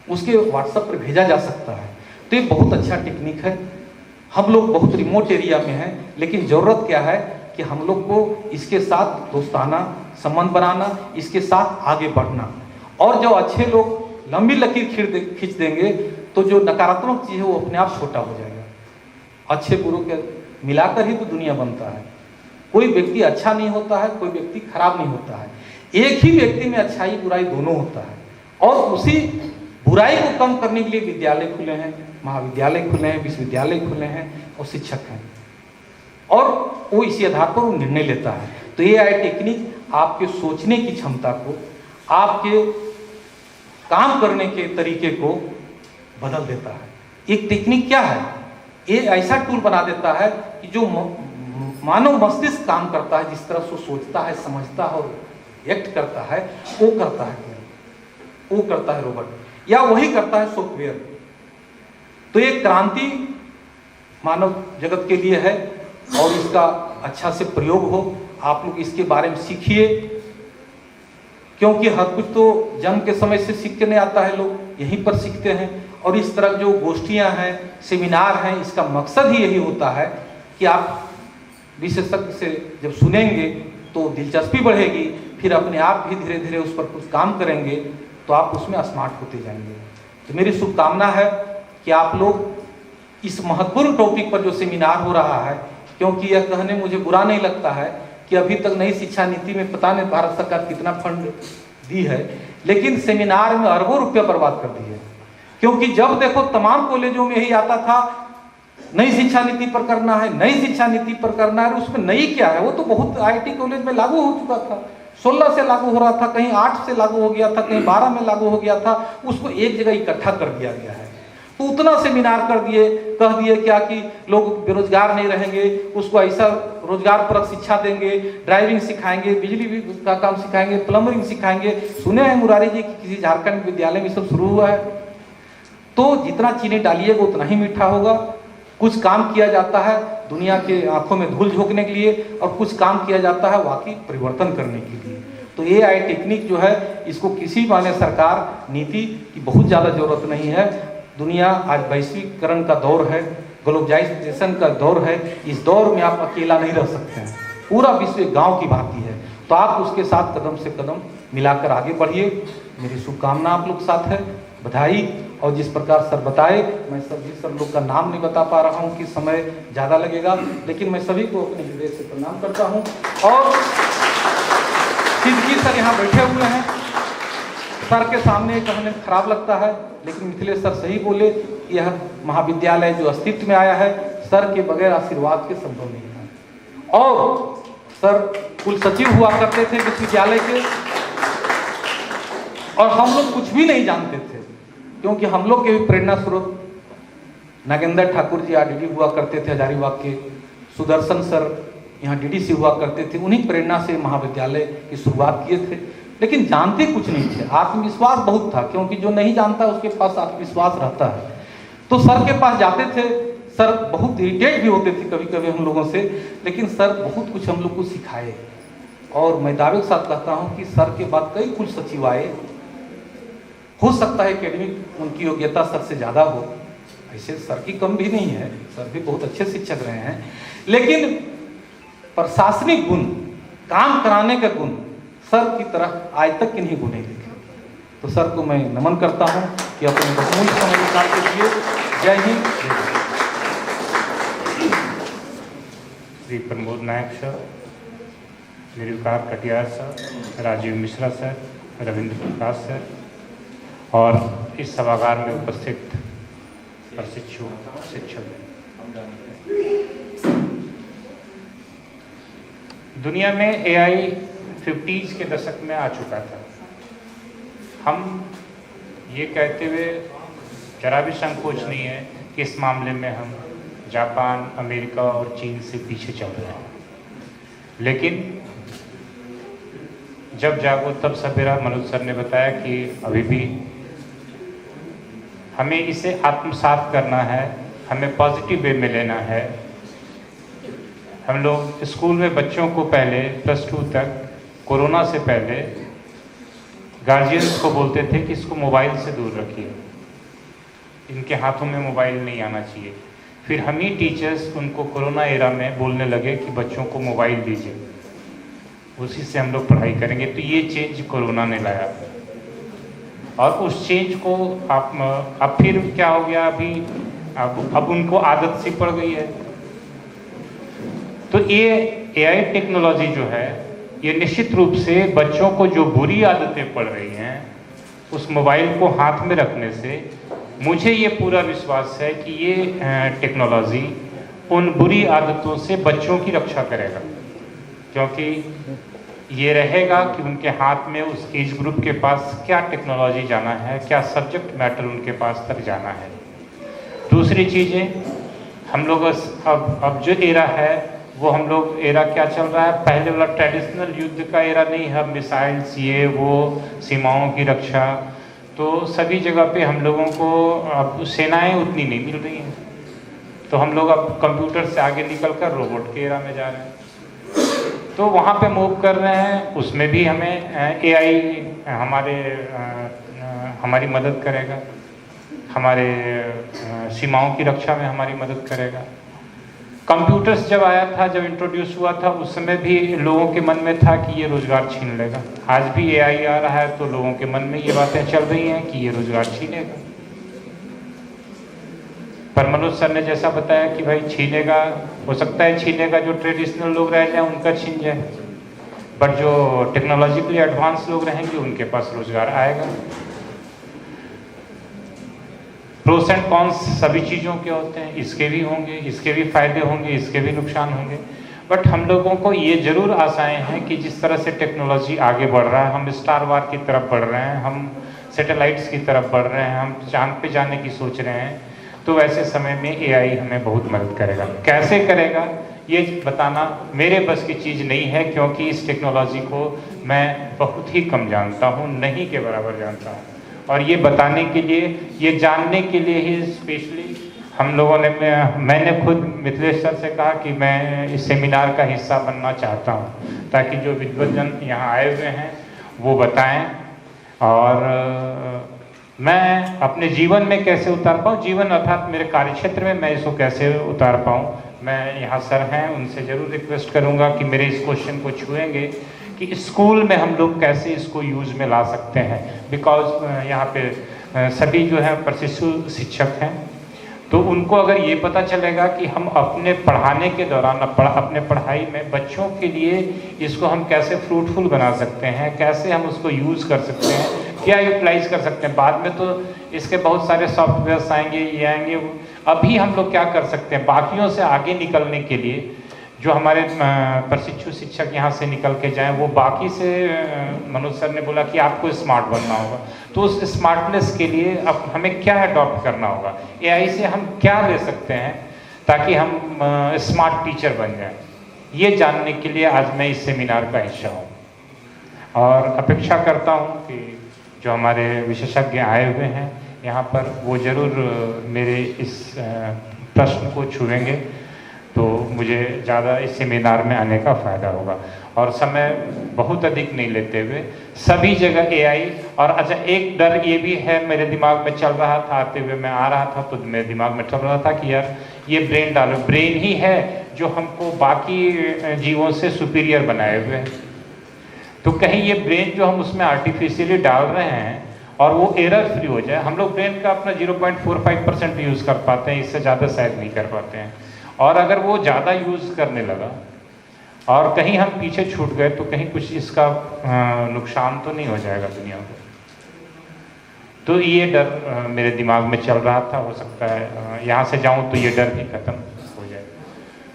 उसके व्हाट्सएप पर भेजा जा सकता है। तो ये बहुत अच्छा टेक्निक है। हम लोग बहुत रिमोट एरिया में हैं, लेकिन ज़रूरत क्या है कि हम लोग को इसके साथ दोस्ताना संबंध बनाना, इसके साथ आगे बढ़ना। और जो अच्छे लोग लंबी लकीर खींच देंगे तो जो नकारात्मक चीज़ है वो अपने आप छोटा हो जाएगा। अच्छे बुरों के मिलाकर ही तो दुनिया बनता है। कोई व्यक्ति अच्छा नहीं होता है, कोई व्यक्ति खराब नहीं होता है। एक ही व्यक्ति में अच्छाई बुराई दोनों होता है। और उसी बुराई को कम करने के लिए विद्यालय खुले हैं, महाविद्यालय खुले हैं, विश्वविद्यालय खुले हैं और शिक्षक हैं। और वो इसी आधार पर वो निर्णय लेता है। तो एआई टेक्निक आपके सोचने की क्षमता को, आपके काम करने के तरीके को बदल देता है। एक टेक्निक क्या है? ये ऐसा टूल बना देता है कि जो मानव मस्तिष्क काम करता है, जिस तरह से सोचता है, समझता है और एक्ट करता है, वो करता है रोबोट, या वही करता है सॉफ्टवेयर। तो ये क्रांति मानव जगत के लिए है और इसका अच्छा से प्रयोग हो। आप लोग इसके बारे में सीखिए, क्योंकि हर कुछ तो जन्म के समय से सीख के नहीं आता है, लोग यहीं पर सीखते हैं। और इस तरह जो गोष्ठियां हैं, सेमिनार हैं, इसका मकसद ही यही होता है कि आप विशेषज्ञ से जब सुनेंगे तो दिलचस्पी बढ़ेगी, फिर अपने आप भी धीरे धीरे उस पर कुछ काम करेंगे तो आप उसमें स्मार्ट होते जाएंगे। तो मेरी शुभकामना है कि आप लोग इस महत्वपूर्ण टॉपिक पर जो सेमिनार हो रहा है, क्योंकि यह कहने मुझे बुरा नहीं लगता है कि अभी तक नई शिक्षा नीति में पता नहीं भारत सरकार कितना फंड दी है, लेकिन सेमिनार में अरबों रुपया बर्बाद कर दी है। क्योंकि जब देखो तमाम कॉलेजों में यही आता था, नई शिक्षा नीति पर करना है, नई शिक्षा नीति पर करना है। उसमें नई क्या है? वो तो बहुत आईटी कॉलेज में लागू हो चुका था, 16 से लागू हो रहा था, कहीं 8 से लागू हो गया था, कहीं 12 में लागू हो गया था। उसको एक जगह इकट्ठा कर दिया गया है। तो उतना सेमिनार कर दिए, कह दिए क्या कि लोग बेरोजगार नहीं रहेंगे, उसको ऐसा रोजगार परक शिक्षा देंगे, ड्राइविंग सिखाएंगे, बिजली का काम सिखाएंगे, प्लम्बरिंग सिखाएंगे। सुने हैं मुरारी जी कि किसी झारखंड विद्यालय में सब शुरू हुआ है। तो जितना चीनी डालिएगा उतना ही मीठा होगा। कुछ काम किया जाता है दुनिया के आंखों में धूल झोंकने के लिए, और कुछ काम किया जाता है वाकई परिवर्तन करने के लिए। तो एआई टेक्निक जो है, इसको किसी माने सरकार नीति की बहुत ज़्यादा जरूरत नहीं है। दुनिया आज वैश्वीकरण का दौर है, ग्लोबलाइजेशन का दौर है। इस दौर में आप अकेला नहीं रह सकते हैं। पूरा विश्व एक गाँव की भांति है, तो आप उसके साथ कदम से कदम मिलाकर आगे बढ़िए। मेरी शुभकामना आप लोग साथ है, बधाई। और जिस प्रकार सर बताए, मैं सभी सर लोग का नाम नहीं बता पा रहा हूँ कि समय ज़्यादा लगेगा, लेकिन मैं सभी को अपने हृदय से प्रणाम करता हूँ। और सिद्धजी सर यहाँ बैठे हुए हैं, सर के सामने कहने खराब लगता है, लेकिन मिथिलेश सर सही बोले, यह महाविद्यालय जो अस्तित्व में आया है, सर के बगैर आशीर्वाद के संभव नहीं है। और सर कुल सचिव हुआ करते थे विश्वविद्यालय के, और हम लोग कुछ भी नहीं जानते थे, क्योंकि हम लोग के भी प्रेरणा स्रोत नागेंद्र ठाकुर जी आरडीडी हुआ करते थे हजारीबाग के, सुदर्शन सर यहाँ डीडीसी हुआ करते थे, उन्हीं प्रेरणा से महाविद्यालय की शुरुआत किए थे। लेकिन जानते कुछ नहीं थे, आत्मविश्वास बहुत था, क्योंकि जो नहीं जानता उसके पास आत्मविश्वास रहता है। तो सर के पास जाते थे, सर बहुत इरिटेट भी होते थे कभी कभी हम लोगों से, लेकिन सर बहुत कुछ हम लोग को सिखाए। और मैं दावे के साथ कहता हूँ कि सर के बाद कई कुल सचिव आए, हो सकता है एकेडमिक उनकी योग्यता सर से ज़्यादा हो, ऐसे सर की कम भी नहीं है, सर भी बहुत अच्छे शिक्षक रहे हैं, लेकिन प्रशासनिक गुण, काम कराने का गुण सर की तरह आज तक किन्हीं को नहीं दिखे। तो सर को मैं नमन करता हूं कि अपने बहुमूल्य समय निकाल के दिए। जय हिंद। श्री प्रमोद नायक सर, निर्विकार कटियार सर, राजीव मिश्रा सर, रविंद्र प्रकाश सर और इस सभागार में उपस्थित प्रशिक्षु शिक्षक। दुनिया में एआई 50s के दशक में आ चुका था। हम ये कहते हुए जरा भी संकोच नहीं है कि इस मामले में हम जापान, अमेरिका और चीन से पीछे चल रहे हैं। लेकिन जब जागो तब सवेरा मनोज सर ने बताया कि अभी भी हमें इसे आत्मसात करना है, हमें पॉजिटिव वे में लेना है। हम लोग स्कूल में बच्चों को पहले +2 तक कोरोना से पहले गार्जियंस को बोलते थे कि इसको मोबाइल से दूर रखिए, इनके हाथों में मोबाइल नहीं आना चाहिए। फिर हम ही टीचर्स उनको कोरोना एरा में बोलने लगे कि बच्चों को मोबाइल दीजिए, उसी से हम लोग पढ़ाई करेंगे। तो ये चेंज कोरोना ने लाया और उस चेंज को अब फिर क्या हो गया, अभी अब उनको आदत सी पड़ गई है। तो ये एआई टेक्नोलॉजी जो है ये निश्चित रूप से बच्चों को जो बुरी आदतें पड़ रही हैं उस मोबाइल को हाथ में रखने से मुझे ये पूरा विश्वास है कि ये टेक्नोलॉजी उन बुरी आदतों से बच्चों की रक्षा करेगा, क्योंकि ये रहेगा कि उनके हाथ में उस एज ग्रुप के पास क्या टेक्नोलॉजी जाना है, क्या सब्जेक्ट मैटर उनके पास तक जाना है। दूसरी चीज़ें हम लोग अब जो एरा है वो हम लोग एरा क्या चल रहा है, पहले वाला ट्रेडिशनल युद्ध का एरा नहीं है। मिसाइल्स, ये वो, सीमाओं की रक्षा, तो सभी जगह पे हम लोगों को अब सेनाएं उतनी नहीं मिल रही हैं, तो हम लोग अब कंप्यूटर से आगे निकल कर रोबोट के एरा में जा रहे हैं, तो वहाँ पे मूव कर रहे हैं। उसमें भी हमें एआई हमारी मदद करेगा, हमारे सीमाओं की रक्षा में हमारी मदद करेगा। कंप्यूटर्स जब आया था, जब इंट्रोड्यूस हुआ था, उस समय भी लोगों के मन में था कि ये रोजगार छीन लेगा। आज भी एआई आ रहा है तो लोगों के मन में ये बातें चल रही हैं कि ये रोजगार छीनेगा। पर मनोज सर ने जैसा बताया कि भाई छीनेगा, हो सकता है छीनेगा, जो ट्रेडिशनल लोग रह जाए उनका छीन जाए, बट जो टेक्नोलॉजिकली एडवांस लोग रहेंगे उनके पास रोजगार आएगा। प्रोस एंड कॉन्स सभी चीज़ों के होते हैं, इसके भी होंगे, इसके भी फायदे होंगे, इसके भी नुकसान होंगे, बट हम लोगों को ये जरूर आशाएं हैं कि जिस तरह से टेक्नोलॉजी आगे बढ़ रहा है, हम स्टार वार की तरफ बढ़ रहे हैं, हम सैटेलाइट्स की तरफ बढ़ रहे हैं, हम चांद पे जाने की सोच रहे हैं, तो वैसे समय में एआई हमें बहुत मदद करेगा। कैसे करेगा ये बताना मेरे बस की चीज़ नहीं है, क्योंकि इस टेक्नोलॉजी को मैं बहुत ही कम जानता हूँ, नहीं के बराबर जानता हूँ। और ये बताने के लिए, ये जानने के लिए ही स्पेशली हम लोगों ने, मैंने खुद मिथिलेश सर से कहा कि मैं इस सेमिनार का हिस्सा बनना चाहता हूँ, ताकि जो विद्वजन यहाँ आए हुए हैं वो बताएं और मैं अपने जीवन में कैसे उतार पाऊँ, जीवन अर्थात मेरे कार्यक्षेत्र में मैं इसको कैसे उतार पाऊँ। मैं यहाँ सर हैं, उनसे ज़रूर रिक्वेस्ट करूँगा कि मेरे इस क्वेश्चन को छुएंगे कि स्कूल में हम लोग कैसे इसको यूज़ में ला सकते हैं, बिकॉज यहाँ पे सभी जो है प्रशिक्षु शिक्षक हैं, तो उनको अगर ये पता चलेगा कि हम अपने पढ़ाने के दौरान अपने पढ़ाई में बच्चों के लिए इसको हम कैसे फ्रूटफुल बना सकते हैं, कैसे हम उसको यूज़ कर सकते हैं, क्या यूटिलाइज कर सकते हैं। बाद में तो इसके बहुत सारे सॉफ्टवेयर्स आएंगे, ये आएंगे। अभी हम लोग क्या कर सकते हैं बाकियों से आगे निकलने के लिए, जो हमारे प्रशिक्षु शिक्षक यहाँ से निकल के जाएं, वो बाकी से मनोज सर ने बोला कि आपको स्मार्ट बनना होगा। तो उस स्मार्टनेस के लिए अब हमें क्या अडॉप्ट करना होगा, एआई से हम क्या ले सकते हैं ताकि हम स्मार्ट टीचर बन जाएं, ये जानने के लिए आज मैं इस सेमिनार का हिस्सा हूँ। और अपेक्षा करता हूँ कि जो हमारे विशेषज्ञ आए हुए हैं यहाँ पर, वो ज़रूर मेरे इस प्रश्न को छुएंगे, तो मुझे ज़्यादा इस सेमिनार में आने का फ़ायदा होगा। और समय बहुत अधिक नहीं लेते हुए, सभी जगह एआई। और अच्छा, एक डर ये भी है मेरे दिमाग में चल रहा था, आते हुए मैं आ रहा था तो मेरे दिमाग में चल रहा था कि यार ये ब्रेन डालो, ब्रेन ही है जो हमको बाकी जीवों से सुपीरियर बनाए हुए हैं। तो कहीं ये ब्रेन जो हम उसमें आर्टिफिशियली डाल रहे हैं और वो एरर फ्री हो जाए। हम लोग ब्रेन का अपना 0.45% यूज़ कर पाते हैं, इससे ज़्यादा शायद नहीं कर पाते हैं। और अगर वो ज़्यादा यूज़ करने लगा और कहीं हम पीछे छूट गए तो कहीं कुछ इसका नुकसान तो नहीं हो जाएगा दुनिया को। तो ये डर मेरे दिमाग में चल रहा था। हो सकता है यहाँ से जाऊँ तो ये डर भी खत्म हो जाए।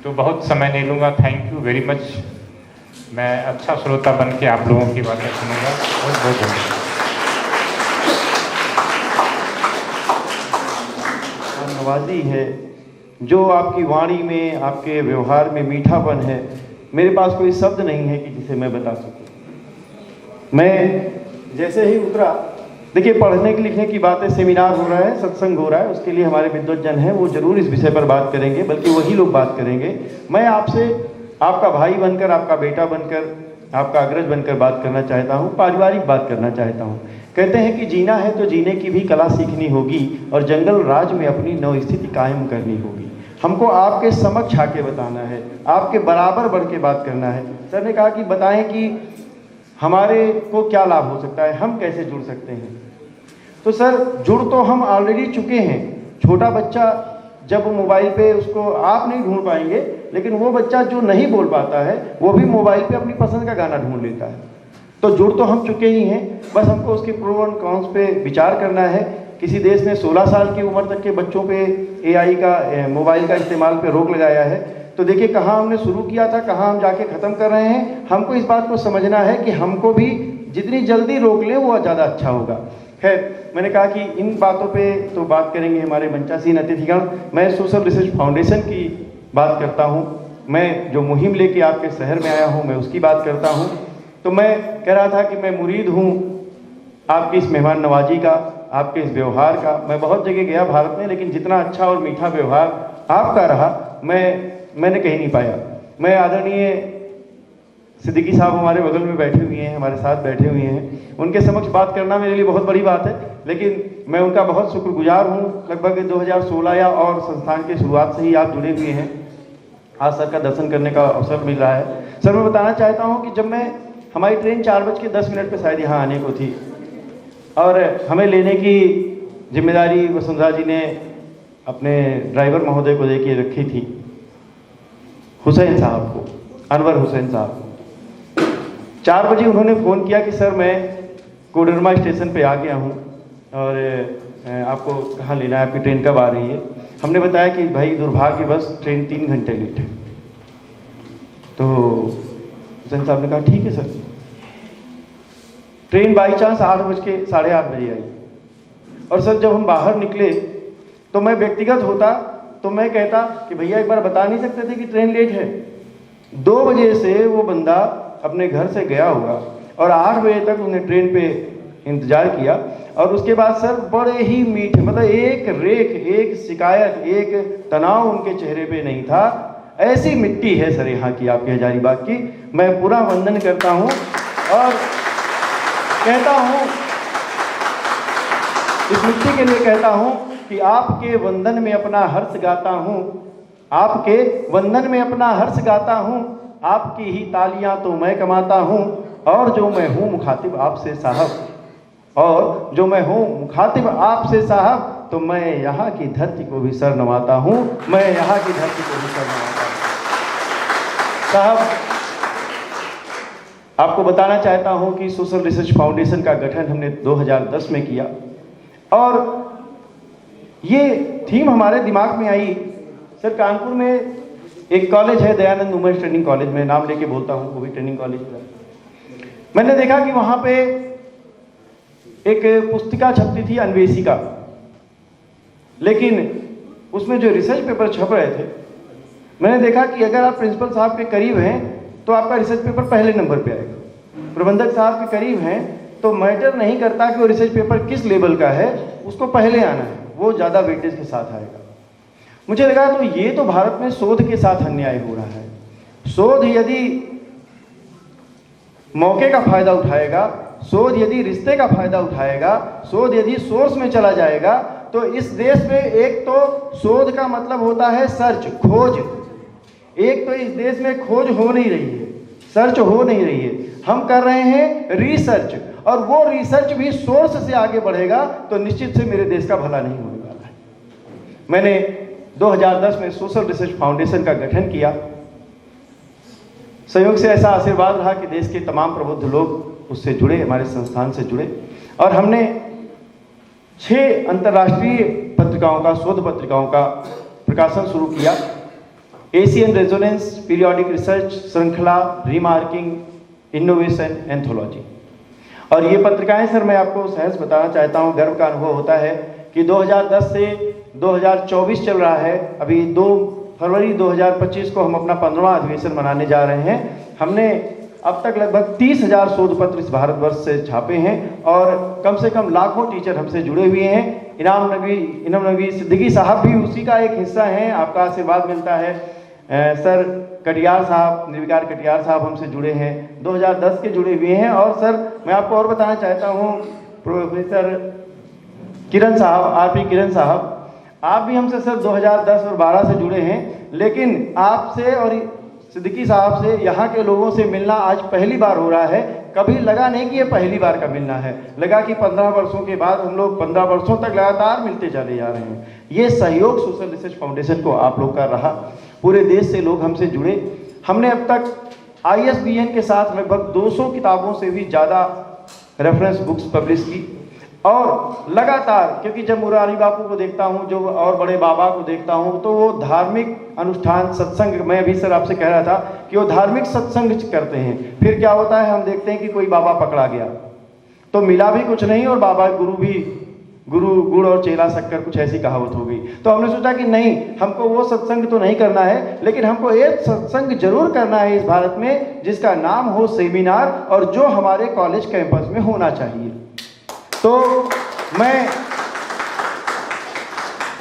तो बहुत समय नहीं लूँगा। Thank you very much. मैं अच्छा श्रोता बन के आप लोगों की बातें सुनूंगा। बहुत बहुत धन्यवाद। नवाजी है जो आपकी वाणी में, आपके व्यवहार में मीठापन है, मेरे पास कोई शब्द नहीं है कि जिसे मैं बता सकूं। मैं जैसे ही उतरा, देखिए पढ़ने की लिखने की बातें, सेमिनार हो रहा है, सत्संग हो रहा है, उसके लिए हमारे विद्वज्जन हैं, वो जरूर इस विषय पर बात करेंगे, बल्कि वही लोग बात करेंगे। मैं आपसे आपका भाई बनकर, आपका बेटा बनकर, आपका अग्रज बनकर बात करना चाहता हूँ, पारिवारिक बात करना चाहता हूँ। कहते हैं कि जीना है तो जीने की भी कला सीखनी होगी और जंगल राज में अपनी नव स्थिति कायम करनी होगी। हमको आपके समक्ष आके बताना है, आपके बराबर बढ़ के बात करना है। सर ने कहा कि बताएं कि हमारे को क्या लाभ हो सकता है, हम कैसे जुड़ सकते हैं। तो सर जुड़ तो हम ऑलरेडी चुके हैं। छोटा बच्चा जब मोबाइल पे, उसको आप नहीं ढूंढ पाएंगे, लेकिन वो बच्चा जो नहीं बोल पाता है वो भी मोबाइल पे अपनी पसंद का गाना ढूंढ लेता है। तो जुड़ तो हम चुके ही हैं, बस हमको उसके प्रो एंड कॉन्स पे विचार करना है। किसी देश ने 16 साल की उम्र तक के बच्चों पे एआई का, मोबाइल का इस्तेमाल पे रोक लगाया है। तो देखिए कहाँ हमने शुरू किया था, कहाँ हम जाके ख़त्म कर रहे हैं। हमको इस बात को समझना है कि हमको भी जितनी जल्दी रोक लें वो ज़्यादा अच्छा होगा। खैर, मैंने कहा कि इन बातों पे तो बात करेंगे हमारे मंचासीन अतिथिगण। मैं सोशल रिसर्च फाउंडेशन की बात करता हूँ। मैं जो मुहिम लेके आपके शहर में आया हूँ, मैं उसकी बात करता हूँ। तो मैं कह रहा था कि मैं मुरीद हूँ आपकी इस मेहमान नवाजी का, आपके इस व्यवहार का। मैं बहुत जगह गया भारत में, लेकिन जितना अच्छा और मीठा व्यवहार आपका रहा मैंने कहीं नहीं पाया। मैं आदरणीय सिद्दीकी साहब हमारे बगल में बैठे हुए हैं, हमारे साथ बैठे हुए हैं, उनके समक्ष बात करना मेरे लिए बहुत बड़ी बात है, लेकिन मैं उनका बहुत शुक्रगुजार हूँ। लगभग 2016 या और संस्थान के शुरुआत से ही आप जुड़े हुए हैं। आज सर का दर्शन करने का अवसर मिल रहा है। सर मैं बताना चाहता हूँ कि जब हमारी ट्रेन 4:10 पे शायद यहाँ आने को थी और हमें लेने की जिम्मेदारी वसुंधरा जी ने अपने ड्राइवर महोदय को देके रखी थी, हुसैन साहब को, अनवर हुसैन साहब को। 4 बजे उन्होंने फ़ोन किया कि सर मैं कोडरमा स्टेशन पे आ गया हूँ और आपको कहाँ लेना है, आपकी ट्रेन कब आ रही है। हमने बताया कि भाई दुर्भाग्यवश ट्रेन 3 घंटे लेट है। तो हुसैन साहब ने कहा ठीक है सर। ट्रेन बाई चांस 8:08 बजे आई और सर जब हम बाहर निकले तो मैं व्यक्तिगत होता तो मैं कहता कि भैया एक बार बता नहीं सकते थे कि ट्रेन लेट है। 2 बजे से वो बंदा अपने घर से गया होगा और 8 बजे तक उसने ट्रेन पे इंतजार किया और उसके बाद सर बड़े ही मीठे, मतलब एक रेख, एक शिकायत, एक तनाव उनके चेहरे पे नहीं था। ऐसी मिट्टी है सर यहाँ की, आपके हजारीबाग की। मैं पूरा वंदन करता हूँ और कहता हूँ, इस मिट्टी के लिए कहता हूँ कि आपके वंदन में अपना हर्ष गाता हूँ, आपके वंदन में अपना हर्ष गाता हूँ, आपकी ही तालियां तो मैं कमाता हूँ और जो मैं हूँ मुखातिब आपसे साहब, और जो मैं हूँ मुखातिब आपसे साहब, तो मैं यहाँ की धरती को भी सर नवाता हूँ, मैं यहाँ की धरती को भी सर नवाता हूँ। साहब आपको बताना चाहता हूँ कि सोशल रिसर्च फाउंडेशन का गठन हमने 2010 में किया और ये थीम हमारे दिमाग में आई। सर कानपुर में एक कॉलेज है दयानंद वुमेन्स ट्रेनिंग कॉलेज, मैं नाम लेके बोलता हूँ, वो भी ट्रेनिंग कॉलेज था। मैंने देखा कि वहाँ पे एक पुस्तिका छपती थी अन्वेषिका, लेकिन उसमें जो रिसर्च पेपर छप रहे थे, मैंने देखा कि अगर आप प्रिंसिपल साहब के करीब हैं तो आपका रिसर्च पेपर पहले नंबर पे आएगा, प्रबंधक साहब के करीब हैं तो मैटर नहीं करता कि वो रिसर्च पेपर किस लेवल का है, उसको पहले आना है, वो ज़्यादा वेटेज के साथ आएगा। मुझे लगा तो ये तो भारत में शोध के साथ अन्याय हो रहा है। शोध यदि मौके का फायदा उठाएगा, शोध यदि रिश्ते का फायदा उठाएगा, शोध यदि सोर्स में चला जाएगा, तो इस देश में एक तो शोध का मतलब होता है सर्च, खोज। एक तो इस देश में खोज हो नहीं रही है, सर्च हो नहीं रही है, हम कर रहे हैं रिसर्च, और वो रिसर्च भी सोर्स से आगे बढ़ेगा तो निश्चित से मेरे देश का भला नहीं होने वाला है। मैंने 2010 में सोशल रिसर्च फाउंडेशन का गठन किया। संयोग से ऐसा आशीर्वाद रहा कि देश के तमाम प्रबुद्ध लोग उससे जुड़े, हमारे संस्थान से जुड़े, और हमने 6 अंतर्राष्ट्रीय पत्रिकाओं का, शोध पत्रिकाओं का प्रकाशन शुरू किया। एशियन रेजोनेंस, पीरियोडिक रिसर्च, श्रृंखला, रिमार्किंग, इनोवेशन, एंथोलॉजी। और ये पत्रिकाएं सर मैं आपको सहज बताना चाहता हूँ, गर्व का अनुभव होता है कि 2010 से 2024 चल रहा है। अभी 2 फरवरी 2025 को हम अपना 15वां अधिवेशन मनाने जा रहे हैं। हमने अब तक लगभग 30,000 शोध पत्र इस भारतवर्ष से छापे हैं, और कम से कम लाखों टीचर हमसे जुड़े हुए हैं। इनाम नबी सिद्दीकी साहब भी उसी का एक हिस्सा हैं, आपका आशीर्वाद मिलता है। सर कटियार साहब, निर्विकार कटियार साहब हमसे जुड़े हैं, 2010 के जुड़े हुए हैं। और सर मैं आपको और बताना चाहता हूँ, प्रोफेसर किरण साहब, आरपी किरण साहब, आप भी हमसे सर 2010 और 12 से जुड़े हैं, लेकिन आपसे और सिद्दीकी साहब से, यहाँ के लोगों से मिलना आज पहली बार हो रहा है। कभी लगा नहीं कि ये पहली बार का मिलना है, लगा कि 15 वर्षों के बाद हम लोग 15 वर्षों तक लगातार मिलते चले जा रहे हैं। ये सहयोग सोशल रिसर्च फाउंडेशन को आप लोग का रहा, पूरे देश से लोग हमसे जुड़े। हमने अब तक ISBN के साथ लगभग 200 किताबों से भी ज़्यादा रेफरेंस बुक्स पब्लिश की, और लगातार, क्योंकि जब मुरारी बापू को देखता हूँ, जो और बड़े बाबा को देखता हूँ, तो वो धार्मिक अनुष्ठान, सत्संग, मैं अभी सर आपसे कह रहा था कि वो धार्मिक सत्संग करते हैं। फिर क्या होता है, हम देखते हैं कि कोई बाबा पकड़ा गया तो मिला भी कुछ नहीं, और बाबा गुरु गुड़ और चेला शक्कर, कुछ ऐसी कहावत हो गई। तो हमने सोचा कि नहीं, हमको वो सत्संग तो नहीं करना है, लेकिन हमको एक सत्संग जरूर करना है इस भारत में, जिसका नाम हो सेमिनार, और जो हमारे कॉलेज कैंपस में होना चाहिए। तो मैं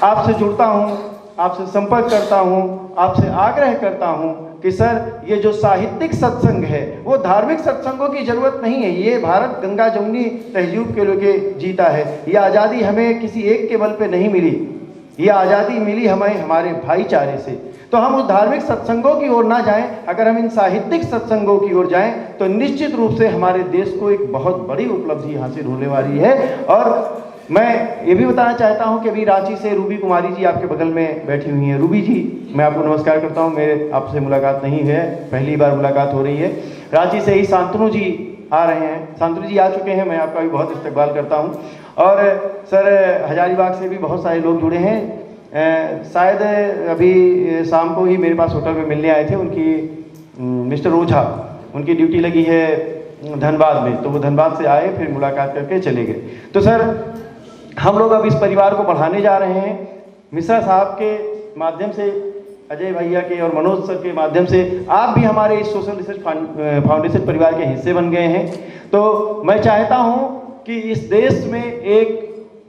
आपसे जुड़ता हूँ, आपसे संपर्क करता हूँ, आपसे आग्रह करता हूँ कि सर ये जो साहित्यिक सत्संग है, वो धार्मिक सत्संगों की जरूरत नहीं है। ये भारत गंगा जमुनी तहजीब के लेके जीता है। ये आज़ादी हमें किसी एक के बल पे नहीं मिली, ये आज़ादी मिली हमें हमारे भाईचारे से। तो हम उस धार्मिक सत्संगों की ओर ना जाएं, अगर हम इन साहित्यिक सत्संगों की ओर जाएं तो निश्चित रूप से हमारे देश को एक बहुत बड़ी उपलब्धि हासिल होने वाली है। और मैं ये भी बताना चाहता हूं कि अभी रांची से रूबी कुमारी जी आपके बगल में बैठी हुई हैं। रूबी जी, मैं आपको नमस्कार करता हूं, मेरे आपसे मुलाकात नहीं है, पहली बार मुलाकात हो रही है। रांची से ही शांतनु जी आ रहे हैं, शांतनु जी आ चुके हैं, मैं आपका भी बहुत इस्तकबाल करता हूं। और सर हजारीबाग से भी बहुत सारे लोग जुड़े हैं। शायद अभी शाम को ही मेरे पास होटल में मिलने आए थे, उनकी मिस्टर ओझा, उनकी ड्यूटी लगी है धनबाद में, तो वो धनबाद से आए, फिर मुलाकात करके चले गए। तो सर हम लोग अब इस परिवार को बढ़ाने जा रहे हैं। मिश्रा साहब के माध्यम से, अजय भैया के और मनोज सर के माध्यम से आप भी हमारे इस सोशल रिसर्च फाउंडेशन परिवार के हिस्से बन गए हैं। तो मैं चाहता हूं कि इस देश में एक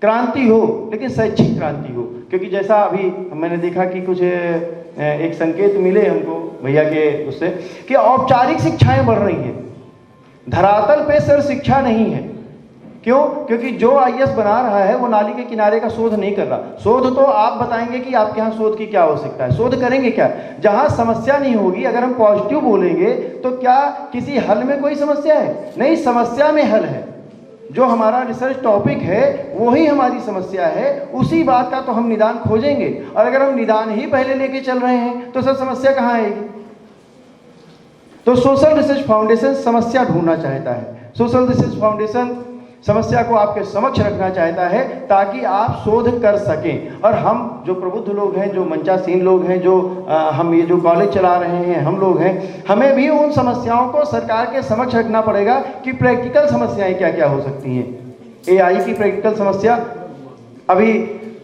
क्रांति हो, लेकिन शैक्षिक क्रांति हो, क्योंकि जैसा अभी मैंने देखा कि कुछ एक संकेत मिले हमको भैया के उससे कि औपचारिक शिक्षाएं बढ़ रही हैं, धरातल पे सर शिक्षा नहीं है। क्यों? क्योंकि जो IAS बना रहा है वो नाली के किनारे का शोध नहीं कर रहा। शोध तो आप बताएंगे कि आपके यहाँ शोध की क्या आवश्यकता है, शोध करेंगे क्या? जहाँ समस्या नहीं होगी, अगर हम पॉजिटिव बोलेंगे तो क्या किसी हल में कोई समस्या है? नहीं, समस्या में हल है। जो हमारा रिसर्च टॉपिक है वही हमारी समस्या है, उसी बात का तो हम निदान खोजेंगे। और अगर हम निदान ही पहले लेके चल रहे हैं तो सर समस्या कहाँ आएगी? तो सोशल रिसर्च फाउंडेशन समस्या ढूंढना चाहता है। सोशल रिसर्च फाउंडेशन समस्या को आपके समक्ष रखना चाहता है ताकि आप शोध कर सकें। और हम जो प्रबुद्ध लोग हैं, जो मंचासीन लोग हैं, जो हम ये जो कॉलेज चला रहे हैं, हम लोग हैं, हमें भी उन समस्याओं को सरकार के समक्ष रखना पड़ेगा कि प्रैक्टिकल समस्याएं क्या क्या हो सकती हैं। AI की प्रैक्टिकल समस्या अभी,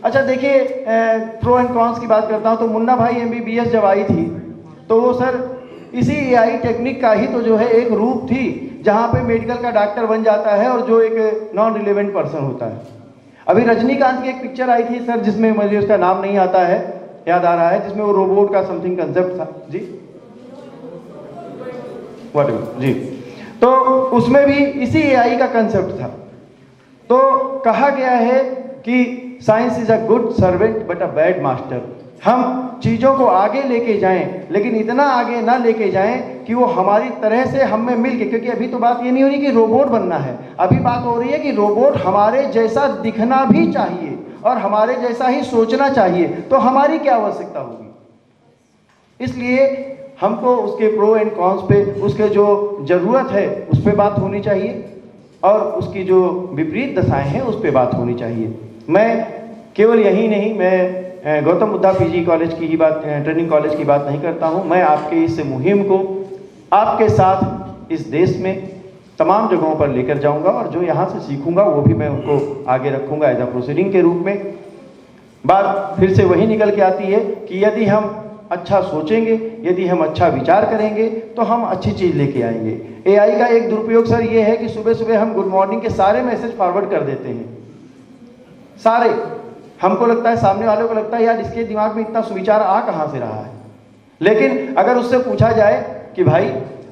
अच्छा देखिए, प्रो एंड कॉन्स की बात करता हूँ तो मुन्ना भाई MBBS जब आई थी तो वो सर इसी AI टेक्निक का ही तो जो है एक रूप थी जहाँ पे मेडिकल का डॉक्टर बन जाता है और जो एक नॉन रिलेवेंट पर्सन होता है। अभी रजनीकांत की एक पिक्चर आई थी सर, जिसमें मुझे उसका नाम नहीं आता है, याद आ रहा है, जिसमें वो रोबोट का समथिंग कंसेप्ट था जी, व्हाटएवर जी, तो उसमें भी इसी AI का कंसेप्ट था। तो कहा गया है कि science is a good servant but a bad master. हम चीज़ों को आगे लेके जाएं, लेकिन इतना आगे ना लेके जाएं कि वो हमारी तरह से हम में मिल के, क्योंकि अभी तो बात ये नहीं हो रही कि रोबोट बनना है, अभी बात हो रही है कि रोबोट हमारे जैसा दिखना भी चाहिए और हमारे जैसा ही सोचना चाहिए। तो हमारी क्या आवश्यकता होगी? इसलिए हमको उसके प्रो एंड कॉन्स पे, उसके जो ज़रूरत है उस पर बात होनी चाहिए और उसकी जो विपरीत दशाएं हैं उस पर बात होनी चाहिए। मैं केवल यही नहीं, मैं गौतम बुद्धा PG कॉलेज की ही बात, ट्रेनिंग कॉलेज की बात नहीं करता हूँ। मैं आपके इस मुहिम को आपके साथ इस देश में तमाम जगहों पर लेकर जाऊंगा और जो यहाँ से सीखूंगा वो भी मैं उनको आगे रखूंगा एज अ प्रोसीडिंग के रूप में। बात फिर से वही निकल के आती है कि यदि हम अच्छा सोचेंगे, यदि हम अच्छा विचार करेंगे तो हम अच्छी चीज़ लेके आएंगे। AI का एक दुरुपयोग सर ये है कि सुबह सुबह हम गुड मॉर्निंग के सारे मैसेज फॉरवर्ड कर देते हैं, सारे। हमको लगता है, सामने वाले को लगता है यार इसके दिमाग में इतना सुविचार आ कहाँ से रहा है। लेकिन अगर उससे पूछा जाए कि भाई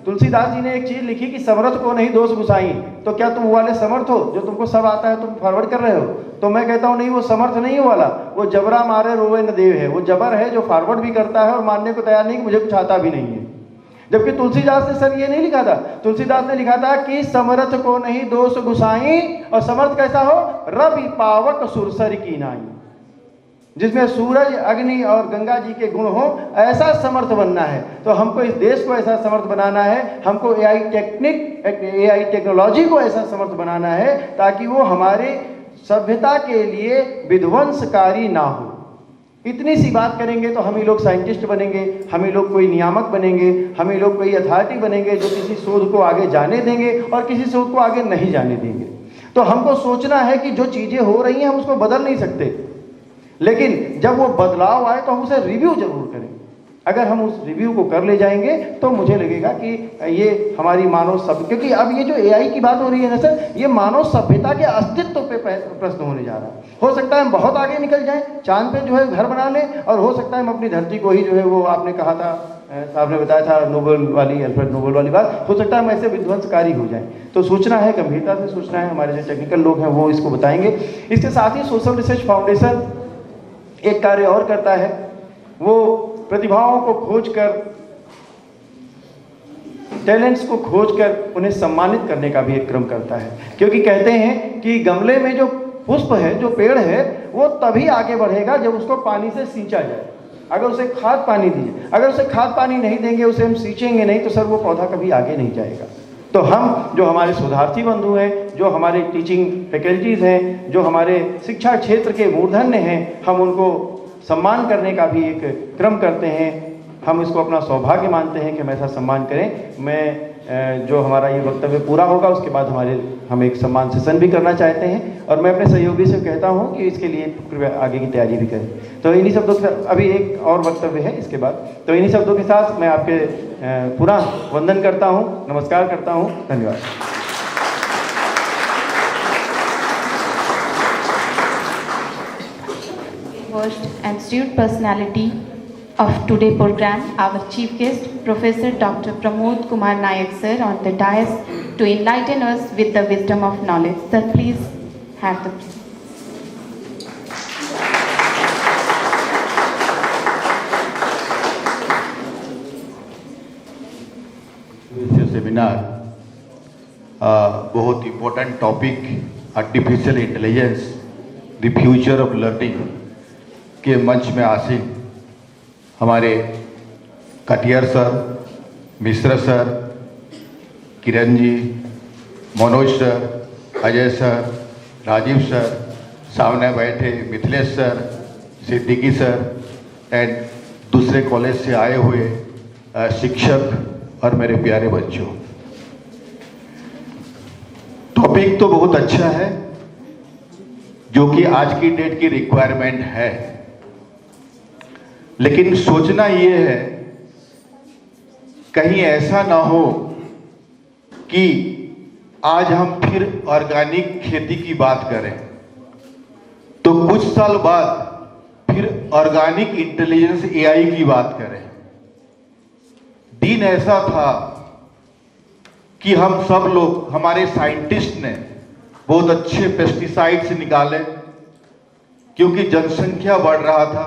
तुलसीदास जी ने एक चीज़ लिखी कि समर्थ को नहीं दोष गुसाई, तो क्या तुम वो वाले समर्थ हो जो तुमको सब आता है तुम फॉरवर्ड कर रहे हो? तो मैं कहता हूँ नहीं, वो समर्थ नहीं हो वाला, वो जबरा मारे रोवे न देव है। वो जबर है जो फॉरवर्ड भी करता है और मानने को तैयार नहीं कि मुझे कुछ आता भी नहीं है। जबकि तुलसीदास ने सर ये नहीं लिखा था, तुलसीदास ने लिखा था कि समर्थ को नहीं दोष गुसाई, और समर्थ कैसा हो? रवि पावक सुरसर की नाई, जिसमें सूरज, अग्नि और गंगा जी के गुण हो, ऐसा समर्थ बनना है। तो हमको इस देश को ऐसा समर्थ बनाना है, हमको AI टेक्नोलॉजी को ऐसा समर्थ बनाना है ताकि वो हमारे सभ्यता के लिए विध्वंसकारी ना हो। इतनी सी बात करेंगे तो हम ही लोग साइंटिस्ट बनेंगे, हम ही लोग कोई नियामक बनेंगे, हम ही लोग कोई अथॉरिटी बनेंगे जो किसी शोध को आगे जाने देंगे और किसी शोध को आगे नहीं जाने देंगे। तो हमको सोचना है कि जो चीज़ें हो रही हैं हम उसको बदल नहीं सकते, लेकिन जब वो बदलाव आए तो हम उसे रिव्यू जरूर करें। अगर हम उस रिव्यू को कर ले जाएंगे तो मुझे लगेगा कि ये हमारी मानव सभ्यता, क्योंकि अब ये जो AI की बात हो रही है ना सर, ये मानव सभ्यता के अस्तित्व पे प्रश्न होने जा रहा है। हो सकता है हम बहुत आगे निकल जाएं, चांद पे जो है घर बना लें, और हो सकता है हम अपनी धरती को ही जो है वो आपने कहा था, साहब ने बताया था नोबेल वाली, अल्फ्रेड नोबेल वाली बात, हो सकता है हम ऐसे विध्वंसकारी हो जाएं। तो सोचना है, गंभीरता से सोचना है। हमारे जो टेक्निकल लोग हैं वो इसको बताएंगे। इसके साथ ही सोशल रिसर्च फाउंडेशन एक कार्य और करता है, वो प्रतिभाओं को खोजकर, टैलेंट्स को खोजकर उन्हें सम्मानित करने का भी एक क्रम करता है। क्योंकि कहते हैं कि गमले में जो पुष्प है, जो पेड़ है, वो तभी आगे बढ़ेगा जब उसको पानी से सींचा जाए। अगर उसे खाद पानी दीजिए, अगर उसे खाद पानी नहीं देंगे, उसे हम सींचेंगे नहीं, तो सर वो पौधा कभी आगे नहीं जाएगा। तो हम जो हमारे शोधार्थी बंधु हैं, जो हमारे टीचिंग फैकल्टीज़ हैं, जो हमारे शिक्षा क्षेत्र के मूर्धन्य हैं, हम उनको सम्मान करने का भी एक क्रम करते हैं। हम इसको अपना सौभाग्य मानते हैं कि हम ऐसा सम्मान करें। मैं जो हमारा ये वक्तव्य पूरा होगा उसके बाद हम एक सम्मान सेशन भी करना चाहते हैं, और मैं अपने सहयोगी से कहता हूं कि इसके लिए कृपया आगे की तैयारी भी करें। तो इन्हीं शब्दों के साथ अभी एक और वक्तव्य है इसके बाद, तो इन्हीं शब्दों के साथ मैं आपके पुनः वंदन करता हूं, नमस्कार करता हूं। धन्यवाद। And student personality of today program, our chief guest, Professor Dr. Pramod Kumar Nayak sir, on the dais to enlighten us with the wisdom of knowledge. Sir, please have the floor. Seminar बहुत important topic artificial intelligence the future of learning के मंच में आसीन हमारे Katiyar sir, Mishra sir, Kiran ji, Manoj sir, Ajay sir, Rajiv sir, सामने बैठे Mithilesh sir, Siddiqui sir and दूसरे कॉलेज से आए हुए शिक्षक और मेरे प्यारे बच्चों, टॉपिक तो बहुत अच्छा है जो कि आज की डेट की रिक्वायरमेंट है, लेकिन सोचना ये है कहीं ऐसा ना हो कि आज हम फिर ऑर्गेनिक खेती की बात करें तो कुछ साल बाद फिर ऑर्गेनिक इंटेलिजेंस एआई की बात करें। दिन ऐसा था कि हम सब लोग, हमारे साइंटिस्ट ने बहुत अच्छे पेस्टिसाइड्स निकाले क्योंकि जनसंख्या बढ़ रहा था,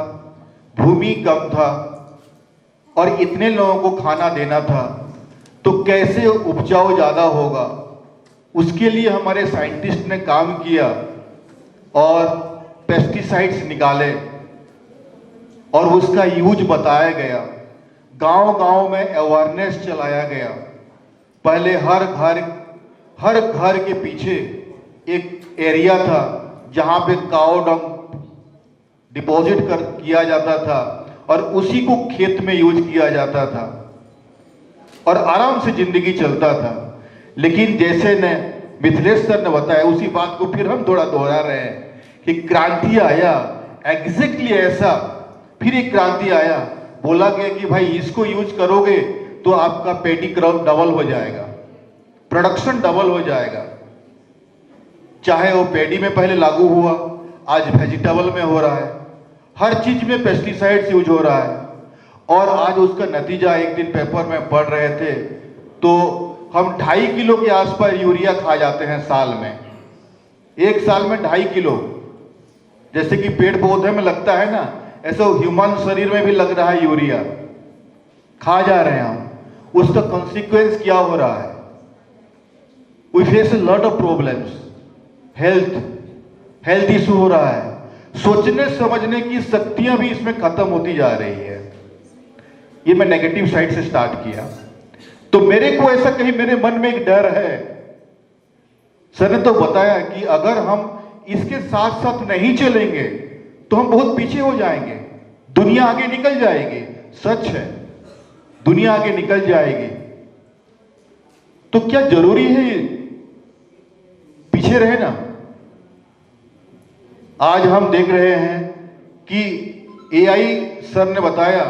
भूमि कम था और इतने लोगों को खाना देना था, तो कैसे उपजाऊ ज़्यादा होगा, उसके लिए हमारे साइंटिस्ट ने काम किया और पेस्टिसाइड्स निकाले और उसका यूज बताया गया। गांव-गांव में अवेयरनेस चलाया गया। पहले हर घर के पीछे एक एरिया था जहां पे काऊ डंग डिपॉजिट किया जाता था और उसी को खेत में यूज किया जाता था और आराम से जिंदगी चलता था। लेकिन जैसे ने मिथिलेश सर ने बताया, उसी बात को फिर हम थोड़ा दोहरा रहे हैं कि क्रांति आया, एग्जैक्टली ऐसा फिर एक क्रांति आया। बोला गया कि भाई इसको यूज करोगे तो आपका पैडी क्रॉप डबल हो जाएगा, प्रोडक्शन डबल हो जाएगा। चाहे वो पैडी में पहले लागू हुआ, आज वेजिटेबल में हो रहा है, हर चीज में पेस्टिसाइड्स यूज हो रहा है। और आज उसका नतीजा एक दिन पेपर में पढ़ रहे थे तो हम 2.5 किलो के आसपास यूरिया खा जाते हैं साल में। एक साल में 2.5 किलो, जैसे कि पेड़ पौधे में लगता है ना, ऐसे ह्यूमन शरीर में भी लग रहा है यूरिया, खा जा रहे हैं हम। उसका कॉन्सिक्वेंस क्या हो रहा है? We face a lot of problems, health issue हो रहा है, सोचने समझने की शक्तियां भी इसमें खत्म होती जा रही है। ये मैं नेगेटिव साइड से स्टार्ट किया तो मेरे को ऐसा कहीं मेरे मन में एक डर है। सर ने तो बताया कि अगर हम इसके साथ साथ नहीं चलेंगे तो हम बहुत पीछे हो जाएंगे, दुनिया आगे निकल जाएगी। सच है, दुनिया आगे निकल जाएगी। तो क्या जरूरी है पीछे रहना? आज हम देख रहे हैं कि एआई, सर ने बताया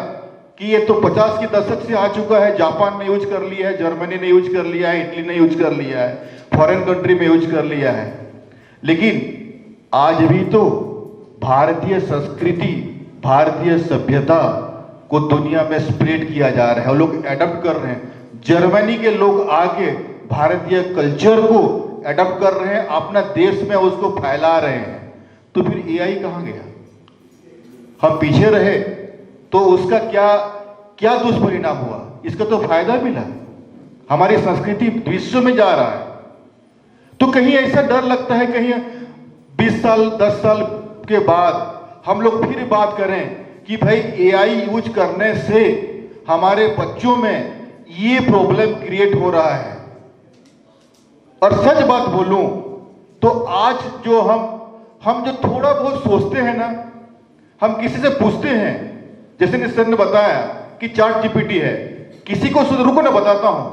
कि ये तो 50 के दशक से आ चुका है। जापान ने यूज कर लिया है, जर्मनी ने यूज कर लिया है, इटली ने यूज कर लिया है, फॉरेन कंट्री में यूज कर लिया है। लेकिन आज भी तो भारतीय संस्कृति, भारतीय सभ्यता को दुनिया में स्प्रेड किया जा रहा है और लोग एडप्ट कर रहे हैं। जर्मनी के लोग आके भारतीय कल्चर को एडप्ट कर रहे हैं, अपना देश में उसको फैला रहे हैं। तो फिर एआई कहां गया? हम पीछे रहे तो उसका क्या दुष्परिणाम हुआ? इसका तो फायदा मिला, हमारी संस्कृति विश्व में जा रहा है। तो कहीं ऐसा डर लगता है कहीं 20 साल 10 साल के बाद हम लोग फिर बात करें कि भाई एआई यूज करने से हमारे बच्चों में ये प्रॉब्लम क्रिएट हो रहा है। और सच बात बोलूं तो आज जो हम जो थोड़ा बहुत सोचते हैं ना, हम किसी से पूछते हैं, जैसे सर ने बताया कि चैट जीपीटी है, किसी को रुको ना बताता हूं,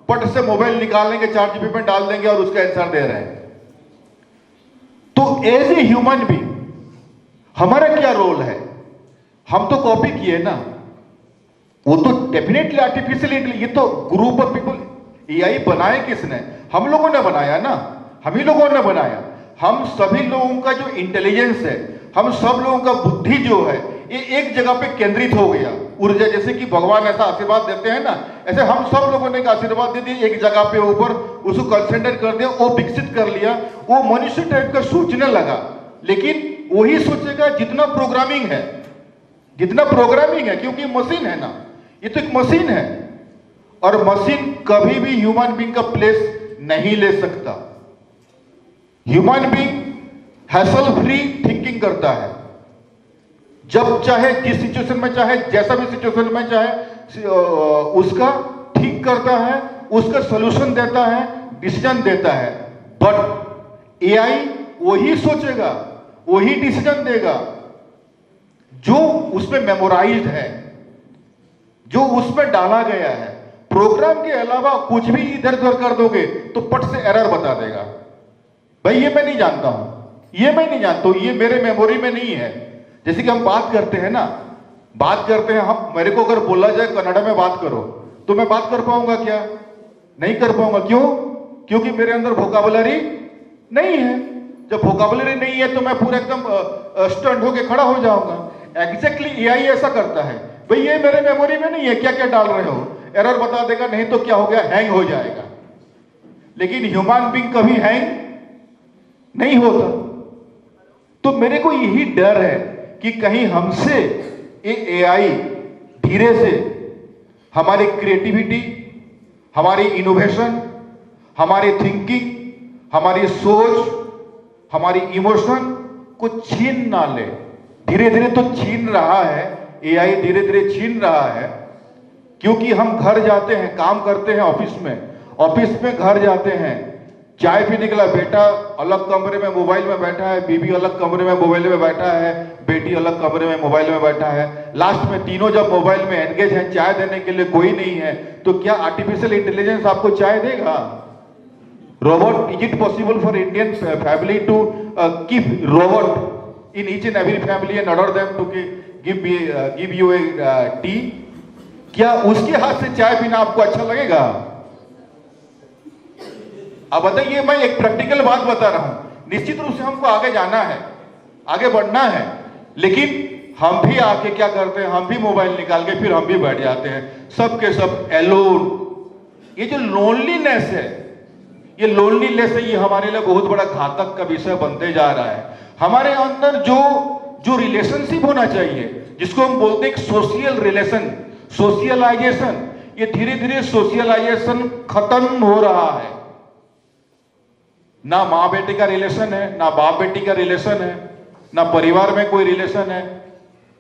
पट से मोबाइल निकालेंगे, चैट जीपीटी में डाल देंगे और उसका आंसर दे रहे हैं। तो एज ए ह्यूमन बीइंग हमारा क्या रोल है? हम तो कॉपी किए ना, वो तो डेफिनेटली आर्टिफिशियल इंटेलिजेंस, ये तो ग्रुप ऑफ पीपल। एआई बनाए किसने? हम लोगों ने बनाया ना, हम ही लोगों ने बनाया। हम सभी लोगों का जो इंटेलिजेंस है, हम सब लोगों का बुद्धि जो है, ये एक जगह पे केंद्रित हो गया। ऊर्जा, जैसे कि भगवान ऐसा आशीर्वाद देते हैं ना, ऐसे हम सब लोगों ने एक आशीर्वाद दे दिया, एक जगह पे ऊपर उसको कंसंट्रेट कर दिया, वो विकसित कर लिया, वो मनुष्य टाइप का सोचने लगा। लेकिन वही सोचेगा जितना प्रोग्रामिंग है, क्योंकि मशीन है ना, ये तो एक मशीन है और मशीन कभी भी ह्यूमन बीइंग का प्लेस नहीं ले सकता। Human being hassle free thinking करता है, जब चाहे जिस सिचुएशन में चाहे, जैसा भी सिचुएशन में चाहे उसका थिंक करता है, उसका सॉल्यूशन देता है, डिसीजन देता है। बट एआई वही सोचेगा, वही डिसीजन देगा जो उसमें मेमोराइज्ड है, जो उसमें डाला गया है। प्रोग्राम के अलावा कुछ भी इधर उधर कर दोगे तो पट से एरर बता देगा। भाई ये मैं नहीं जानता हूं, ये मैं नहीं जानता हूं, ये मेरे मेमोरी में नहीं है। जैसे कि हम बात करते हैं ना, बात करते हैं हम, मेरे को अगर बोला जाए कन्नड़ा में बात करो तो मैं बात कर पाऊंगा क्या? नहीं कर पाऊंगा। क्यों? क्योंकि मेरे अंदर वोकाबुलरी नहीं है। जब वोकाबुलरी नहीं है तो मैं पूरा एकदम स्टंट होके खड़ा हो जाऊंगा। एग्जैक्टली एआई ऐसा करता है, भाई ये मेरे मेमोरी में नहीं है, क्या क्या डाल रहे हो, एरर बता देगा, नहीं तो क्या हो गया, हैंग हो जाएगा। लेकिन ह्यूमन बीइंग कभी हैंग नहीं होता। तो मेरे को यही डर है कि कहीं हमसे ये एआई धीरे से हमारी क्रिएटिविटी, हमारी इनोवेशन, हमारी थिंकिंग, हमारी सोच, हमारी इमोशन को छीन ना ले। धीरे धीरे तो छीन रहा है, एआई धीरे धीरे छीन रहा है। क्योंकि हम घर जाते हैं, काम करते हैं ऑफिस में घर जाते हैं, चाय पीने के लिए बेटा अलग कमरे में मोबाइल में बैठा है, बीबी अलग कमरे में मोबाइल में बैठा है, बेटी अलग कमरे में मोबाइल में बैठा है। लास्ट में तीनों जब मोबाइल में एंगेज हैं, चाय देने के लिए कोई नहीं है, तो क्या आर्टिफिशियल इंटेलिजेंस आपको चाय देगा? Robot, is it possible for Indian family to keep robot in each and every family and order them to give you a tea? क्या उसके हाथ से चाय पीना आपको अच्छा लगेगा? अब बताइए, मैं एक प्रैक्टिकल बात बता रहा हूं। निश्चित रूप से हमको आगे जाना है, आगे बढ़ना है, लेकिन हम भी आके क्या करते हैं, हम भी मोबाइल निकाल के फिर हम भी बैठ जाते हैं, सब के सब एलोन। ये जो लोनलीनेस है, ये लोनलीनेस है, ये हमारे लिए बहुत बड़ा घातक का विषय बनते जा रहा है। हमारे अंदर जो रिलेशनशिप होना चाहिए, जिसको हम बोलते हैं सोशल रिलेशन, सोशलाइजेशन, ये धीरे धीरे सोशलाइजेशन खत्म हो रहा है। ना माँ बेटे का रिलेशन है, ना बाप बेटी का रिलेशन है, ना परिवार में कोई रिलेशन है।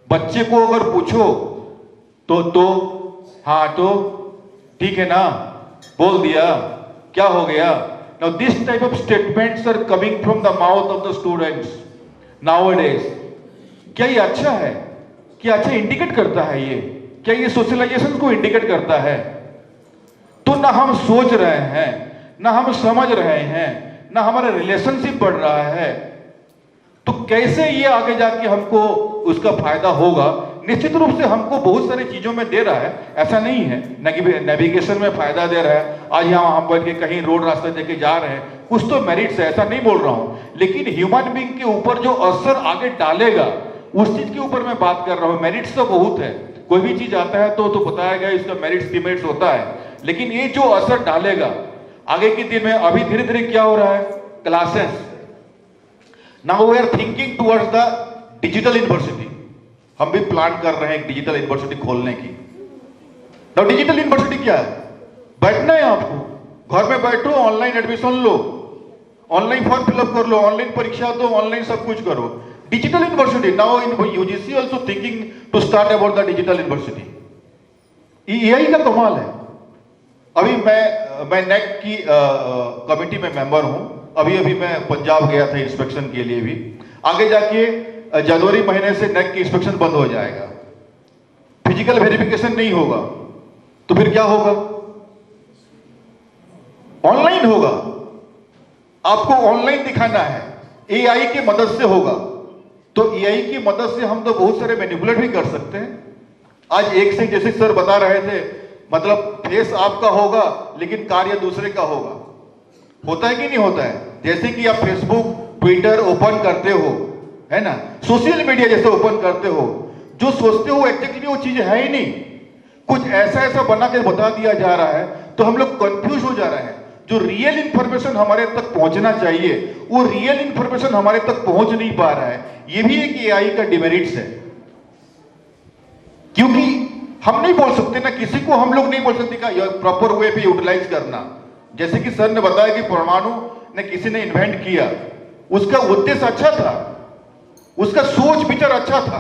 बच्चे को अगर पूछो तो हाँ तो ठीक है ना, बोल दिया, क्या हो गया? Now this type of statements are coming from the mouth of the students nowadays. क्या ये अच्छा है? क्या अच्छा इंडिकेट करता है ये? क्या ये सोशलाइजेशन को इंडिकेट करता है? तो ना हम सोच रहे हैं, ना हम समझ रहे हैं, ना हमारा रिलेशनशिप बढ़ रहा है, तो कैसे ये आगे जाके हमको उसका फायदा होगा? निश्चित रूप से हमको बहुत सारी चीजों में दे रहा है, ऐसा नहीं है। नेविगेशन में फायदा दे रहा है, आज यहाँ हम बैठ के कहीं रोड रास्ते देके जा रहे हैं, कुछ तो मेरिट्स है, ऐसा नहीं बोल रहा हूं। लेकिन ह्यूमन बीइंग के ऊपर जो असर आगे डालेगा, उस चीज के ऊपर मैं बात कर रहा हूं। मेरिट्स तो बहुत है, कोई भी चीज आता है तो बताया गया इसका मेरिट्स डिमेरिट्स होता है, लेकिन ये जो असर डालेगा आगे के दिन में, अभी धीरे धीरे क्या हो रहा है, classes, now we are thinking towards the digital university. हम भी प्लान कर रहे हैं डिजिटल यूनिवर्सिटी खोलने की। नाउ डिजिटल यूनिवर्सिटी क्या है? बैठना है आपको, घर में बैठो, ऑनलाइन एडमिशन लो, ऑनलाइन फॉर्म फिलअप कर लो, ऑनलाइन परीक्षा दो, ऑनलाइन सब कुछ करो। Digital university, now UGC also thinking to start about the digital university. यही का कमाल है। अभी मैं नेक की कमेटी में मेंबर हूं। अभी मैं पंजाब गया था इंस्पेक्शन के लिए भी। आगे जाके जनवरी महीने से नेक की इंस्पेक्शन बंद हो जाएगा, फिजिकल वेरिफिकेशन नहीं होगा, तो फिर क्या होगा? ऑनलाइन होगा। आपको ऑनलाइन दिखाना है, एआई की मदद से होगा। तो एआई की मदद से हम तो बहुत सारे मैनिपुलेट भी कर सकते हैं। आज एक से जैसे सर बता रहे थे, मतलब फेस आपका होगा लेकिन कार्य दूसरे का होगा। होता है कि नहीं होता है? जैसे कि आप फेसबुक, ट्विटर ओपन करते हो, है ना, सोशल मीडिया जैसे ओपन करते हो, जो सोचते हो एग्जैक्टली वो चीज है ही नहीं, कुछ ऐसा बना के बता दिया जा रहा है, तो हम लोग कंफ्यूज हो जा रहे हैं। जो रियल इंफॉर्मेशन हमारे तक पहुंचना चाहिए, वो रियल इंफॉर्मेशन हमारे तक पहुंच नहीं पा रहा है। ये भी एक एआई का डिमेरिट्स है, क्योंकि हम नहीं बोल सकते ना, किसी को हम लोग नहीं बोल सकते का प्रॉपर वे पे यूटिलाइज करना। जैसे कि सर ने बताया कि परमाणु ने किसी ने इन्वेंट किया, उसका उद्देश्य अच्छा था, उसका सोच विचार अच्छा था,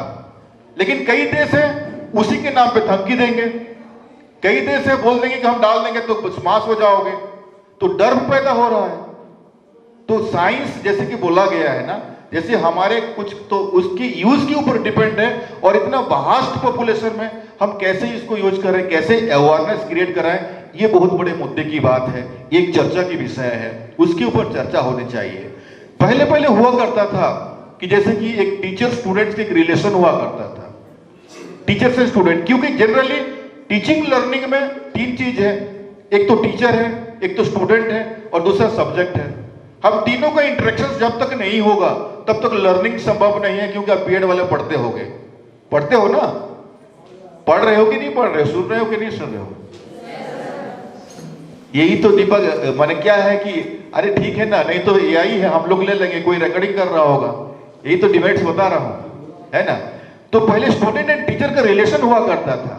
लेकिन कई देश हैं उसी के नाम पे धमकी देंगे, कई देश है बोल देंगे कि हम डाल देंगे तो स्माश हो जाओगे, तो डर पैदा हो रहा है। तो साइंस जैसे कि बोला गया है ना, जैसे हमारे कुछ तो उसके यूज के ऊपर डिपेंड है, और इतना वास्ट पॉपुलेशन में हम कैसे इसको यूज करें, कैसे अवेयरनेस क्रिएट कराएं, ये बहुत बड़े मुद्दे की बात है, एक चर्चा की विषय है, उसके ऊपर चर्चा होनी चाहिए। पहले पहले हुआ करता था कि जैसे कि एक टीचर स्टूडेंट के एक रिलेशन हुआ करता था, टीचर से स्टूडेंट, क्योंकि जनरली टीचिंग लर्निंग में तीन चीज है, एक तो टीचर है, एक तो स्टूडेंट है, और दूसरा सब्जेक्ट है। हम तीनों का इंटरेक्शन जब तक नहीं होगा तब तक लर्निंग संभव नहीं है, क्योंकि आप बीएड वाले पढ़ते होगे, पढ़ते हो ना, पढ़ रहे हो कि नहीं पढ़ रहे हो, सुन रहे हो कि नहीं सुन रहे हो? यही तो दीपक माने क्या है कि अरे ठीक है ना, नहीं तो एआई है, हम लोग ले लेंगे, कोई रिकॉर्डिंग कर रहा होगा, यही तो डिबेट्स बता रहा हूं, है ना। तो पहले स्टूडेंट एंड टीचर का रिलेशन हुआ करता था,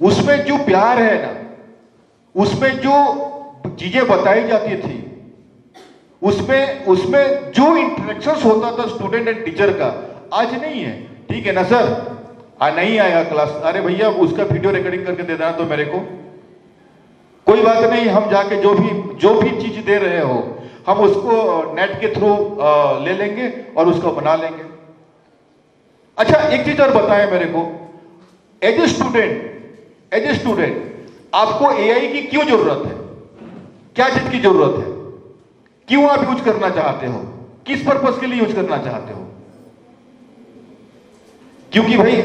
उसमें जो प्यार है ना, उसमें जो चीजें बताई जाती थी, उसमें जो इंटरेक्शंस होता था स्टूडेंट एंड टीचर का, आज नहीं है। ठीक है ना सर, नहीं आया क्लास, अरे भैया उसका वीडियो रिकॉर्डिंग करके दे देना तो मेरे को, कोई बात नहीं, हम जाके जो भी चीज दे रहे हो हम उसको नेट के थ्रू ले लेंगे और उसको बना लेंगे। अच्छा एक चीज और बताएं मेरे को, एज ए स्टूडेंट आपको एआई की क्यों जरूरत है, क्या चीज की जरूरत है, क्यों आप यूज करना चाहते हो, किस पर्पस के लिए यूज करना चाहते हो? क्योंकि भाई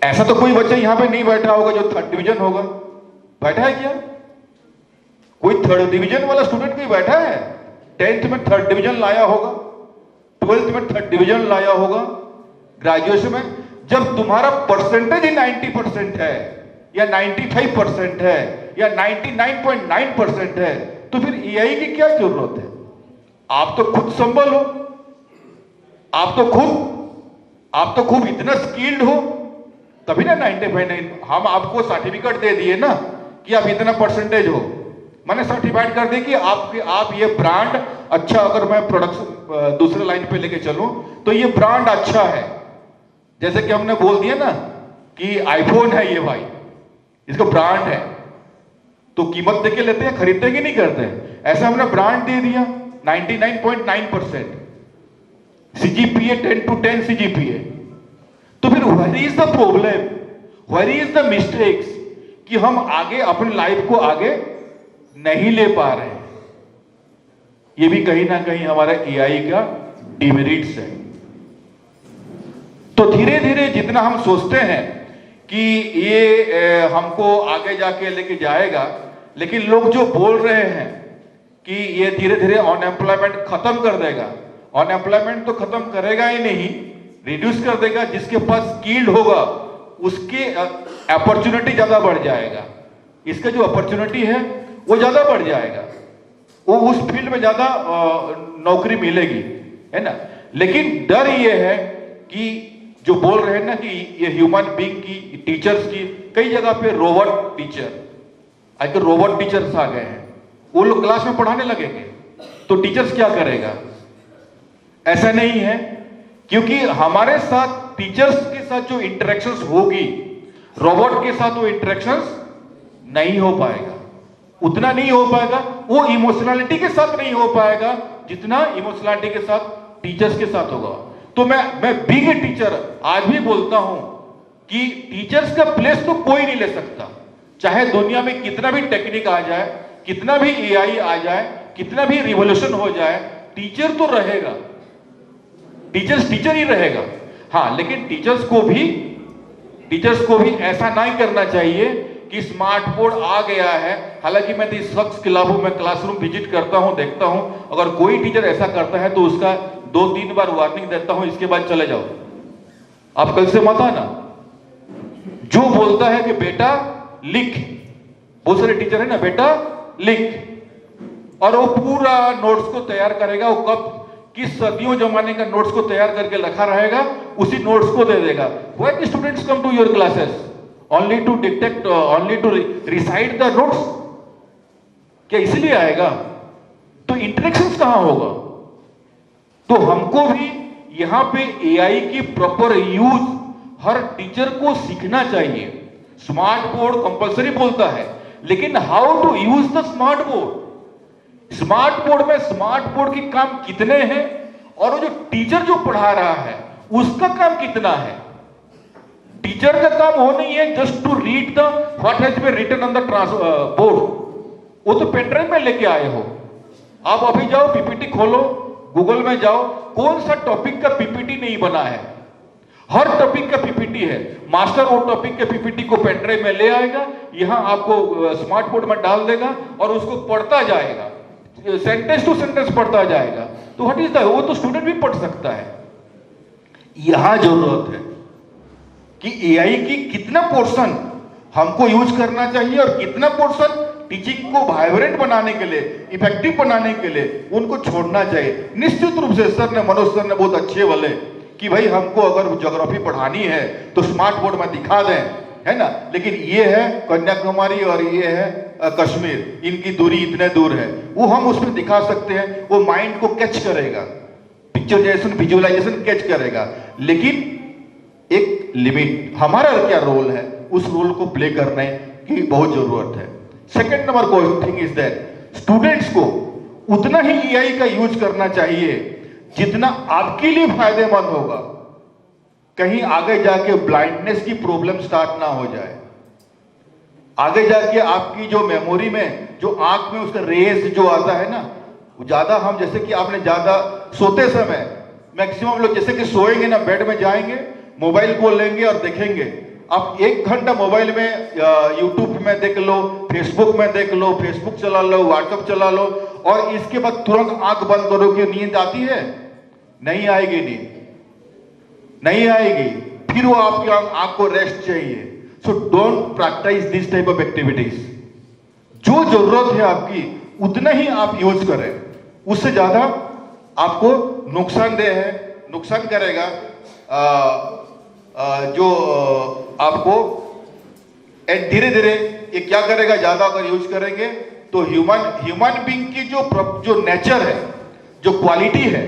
ऐसा तो कोई बच्चा यहां पे नहीं बैठा होगा जो 3rd डिवीजन होगा, बैठा है क्या? कोई 3rd डिवीजन वाला स्टूडेंट कोई बैठा है? 10th में 3rd डिवीजन लाया होगा, 12th में 3rd डिवीजन लाया होगा, ग्रेजुएशन में जब तुम्हारा परसेंटेज ही 90% है या 95% है या 99.9% है, तो फिर एआई की क्या जरूरत है? आप तो खुद संभल हो, आप तो खुद इतना स्किल्ड हो, तभी ना 95। हम आपको सर्टिफिकेट दे दिए ना कि आप इतना परसेंटेज हो, मैंने सर्टिफाइड कर दी कि आप ये ब्रांड अच्छा, अगर मैं प्रोडक्शन दूसरे लाइन पे लेके चलूं तो ये ब्रांड अच्छा है। जैसे कि हमने बोल दिया ना कि आईफोन है ये भाई, इसका ब्रांड है, तो कीमत देके लेते हैं, खरीदते कि नहीं करते हैं? ऐसा हमने ब्रांड दे दिया। 99.9% सीजीपीए 10 to 10 सीजीपीए। तो फिर where is the problem, where is the mistakes कि हम आगे अपनी लाइफ को आगे नहीं ले पा रहे हैं। ये भी कहीं ना कहीं हमारा एआई का डिमेरिट्स है। तो धीरे धीरे जितना हम सोचते हैं कि ये हमको आगे जाके लेके जाएगा, लेकिन लोग जो बोल रहे हैं कि ये धीरे धीरे अनएम्प्लॉयमेंट खत्म कर देगा, अनएम्प्लॉयमेंट तो खत्म करेगा ही नहीं, रिड्यूस कर देगा। जिसके पास स्किल्ड होगा उसकी अपॉर्चुनिटी ज्यादा बढ़ जाएगा, इसका जो अपॉर्चुनिटी है वो ज्यादा बढ़ जाएगा, वो उस फील्ड में ज्यादा नौकरी मिलेगी, है ना। लेकिन डर ये है कि जो बोल रहे हैं ना कि ये ह्यूमन बीइंग की, टीचर्स की, कई जगह पे रोबोट टीचर, आजकल रोबोट टीचर्स आ गए हैं, वो लोग क्लास में पढ़ाने लगेंगे तो टीचर्स क्या करेगा? ऐसा नहीं है, क्योंकि हमारे साथ टीचर्स के साथ जो इंटरेक्शंस होगी, रोबोट के साथ वो इंटरेक्शंस नहीं हो पाएगा, उतना नहीं हो पाएगा, वो इमोशनलिटी के साथ नहीं हो पाएगा जितना इमोशनलिटी के साथ टीचर्स के साथ होगा। तो मैं बीइंग ए टीचर आज भी बोलता हूं कि टीचर्स का प्लेस तो कोई नहीं ले सकता, चाहे दुनिया में कितना भी टेक्निक आ जाए, कितना भी एआई आ जाए, कितना भी रिवॉल्यूशन हो जाए, टीचर तो रहेगा, टीचर ही रहेगा। हाँ, लेकिन टीचर्स को भी ऐसा नहीं करना चाहिए कि स्मार्ट बोर्ड आ गया है। हालांकि मैं इस शख्स के खिलाफ हूं, मैं क्लासरूम विजिट करता हूं, देखता हूं, अगर कोई टीचर ऐसा करता है तो उसका 2-3 बार वार्निंग देता हूं, इसके बाद चले जाओ, आप कल से मत आना। जो बोलता है कि बेटा लिख, बहुत सारे टीचर है ना, बेटा लिख, और वो पूरा नोट्स को तैयार करेगा, वो कब किस सदियों जमाने का नोट्स को तैयार करके रखा रहेगा, उसी नोट्स को दे देगा। Why the students come to your classes only to detect, only to recite the notes? क्या इसलिए आएगा? तो इंटरेक्शंस कहां होगा? तो हमको भी यहां पे एआई की प्रॉपर यूज हर टीचर को सीखना चाहिए। स्मार्ट बोर्ड कंपलसरी बोलता है, लेकिन how to use the smart board, smart board में स्मार्ट बोर्ड के काम कितने हैं और वो जो टीचर जो पढ़ा रहा है उसका काम कितना है। टीचर का काम वो नहीं है just to read the what has been written on the board, वो तो पेनड्राइव में लेके आए हो। आप अभी जाओ पीपीटी खोलो, गूगल में जाओ, कौन सा टॉपिक का पीपीटी नहीं बना है, हर टॉपिक का पीपीटी है। मास्टर वो टॉपिक के पीपीटी को पेनड्राइव में ले आएगा, यहां आपको स्मार्ट बोर्ड में डाल देगा और उसको पढ़ता जाएगा, सेंटेंस टू सेंटेंस पढ़ता जाएगा। तो व्हाट इज द, वो तो स्टूडेंट भी पढ़ सकता है। यहां जरूरत है कि एआई की कितना पोर्शन हमको यूज करना चाहिए और कितना पोर्शन टीचिंग को वाइब्रेंट बनाने के लिए, इफेक्टिव बनाने के लिए उनको छोड़ना चाहिए। निश्चित रूप से सर ने, मनोज सर ने बहुत अच्छे बोले कि भाई हमको अगर ज्योग्राफी पढ़ानी है तो स्मार्ट बोर्ड में दिखा दें, है ना, लेकिन ये है कन्याकुमारी और ये है कश्मीर, इनकी दूरी इतने दूर है, वो हम उसमें दिखा सकते हैं, वो माइंड को कैच करेगा, पिक्चराइजेशन विजुअलाइजेशन कैच करेगा। लेकिन एक लिमिट, हमारा क्या रोल है, उस रोल को प्ले करने की बहुत जरूरत है। Second number thing is that students को उतना ही एआई का यूज करना चाहिए जितना आपके लिए फायदेमंद होगा। कहीं आगे जाके ब्लाइंडनेस की प्रॉब्लम स्टार्ट ना हो जाए, आगे जाके आपकी जो मेमोरी में जो आंख में उसका रेस जो आता है ना, वो ज्यादा, हम जैसे कि आपने ज्यादा सोते समय मैक्सिमम लोग जैसे कि सोएंगे ना, बेड में जाएंगे, मोबाइल को लेंगे और देखेंगे। आप 1 घंटा मोबाइल में यूट्यूब में देख लो, फेसबुक में देख लो, फेसबुक चला लो, व्हाट्सएप चला लो और इसके बाद तुरंत आंख बंद करो कि नींद आती है? नहीं आएगी, नींद नहीं आएगी, फिर वो आपकी आंख को रेस्ट चाहिए। So don't practice this type of activities. जो जरूरत है आपकी उतना ही आप यूज करें, उससे ज्यादा आपको नुकसानदेह है, नुकसान करेगा। जो आपको धीरे धीरे ये क्या करेगा, ज्यादा अगर यूज करेंगे तो ह्यूमन बीइंग की जो नेचर है, जो क्वालिटी है,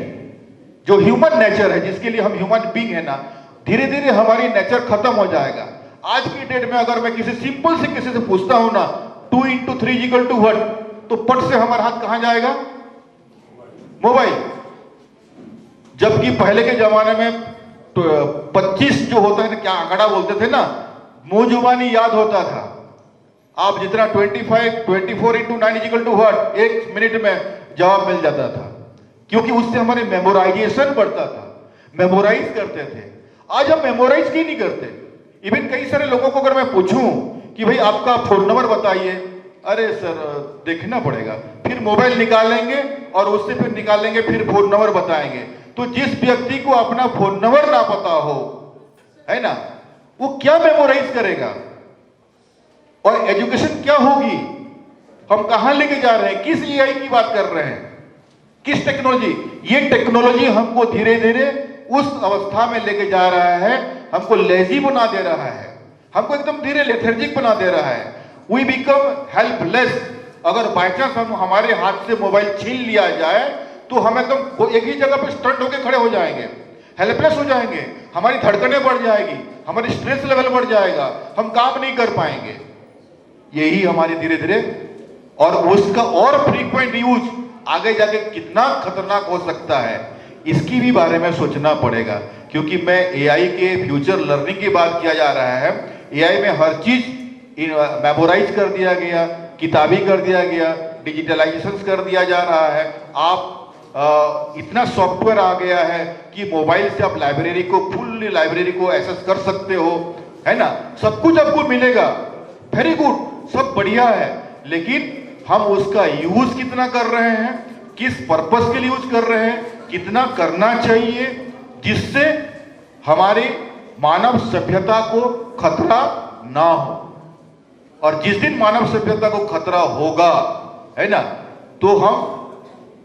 जो ह्यूमन नेचर है, जिसके लिए हम ह्यूमन बीइंग है ना, धीरे धीरे हमारी नेचर खत्म हो जाएगा। आज की डेट में अगर मैं किसी सिंपल से किसी से पूछता हूं ना 2 × 3 = 1, तो पट से हमारा हाथ कहां जाएगा? मोबाइल। जबकि पहले के जमाने में तो 25 जो होता है ना, क्या आंकड़ा बोलते थे ना, मुंह जुबानी याद होता था। आप जितना 24 × 9 = what, 1 मिनट में जवाब मिल जाता था, क्योंकि उससे हमारे मेमोराइजेशन बढ़ता था, मेमोराइज करते थे। आज हम मेमोराइज क्यों नहीं करते? इवन कई सारे लोगों को अगर मैं पूछूं कि भाई आपका फोन नंबर बताइए, अरे सर देखना पड़ेगा, फिर मोबाइल निकालेंगे और उससे फिर निकालेंगे, फिर फोन नंबर बताएंगे। तो जिस व्यक्ति को अपना फोन नंबर ना पता हो, है ना, वो क्या मेमोराइज करेगा? और एजुकेशन क्या होगी? हम कहां लेके जा रहे हैं? किस एआई की बात कर रहे हैं? किस टेक्नोलॉजी? ये टेक्नोलॉजी हमको धीरे धीरे उस अवस्था में लेके जा रहा है, हमको लेजी बना दे रहा है, हमको एकदम धीरे लेथर्जिक बना दे रहा है। We become helpless. अगर बाई चांस हमारे हाथ से मोबाइल छीन लिया जाए तो हम एकदम एक ही जगह पे स्टंट होकर खड़े हो जाएंगे, हेल्पलेस हो जाएंगे, हमारी धड़कनें बढ़ जाएगी, हमारी स्ट्रेस लेवल बढ़ जाएगा, हम काम नहीं कर पाएंगे। यही हमारी धीरे धीरे, और उसका और फ्रीक्वेंट यूज आगे जाके कितना खतरनाक हो सकता है, इसकी भी बारे में सोचना पड़ेगा। क्योंकि मैं एआई के फ्यूचर लर्निंग की बात किया जा रहा है, एआई में हर चीज मेमोराइज कर दिया गया, किताबी कर दिया गया, डिजिटलाइजेशन कर दिया जा रहा है। आप इतना सॉफ्टवेयर आ गया है कि मोबाइल से आप लाइब्रेरी को, फुल लाइब्रेरी को एक्सेस कर सकते हो, है ना, सब कुछ आपको मिलेगा। वेरी गुड, सब बढ़िया है, लेकिन हम उसका यूज कितना कर रहे हैं, किस पर्पस के लिए यूज कर रहे हैं, कितना करना चाहिए, जिससे हमारी मानव सभ्यता को खतरा ना हो। और जिस दिन मानव सभ्यता को खतरा होगा, है ना, तो हम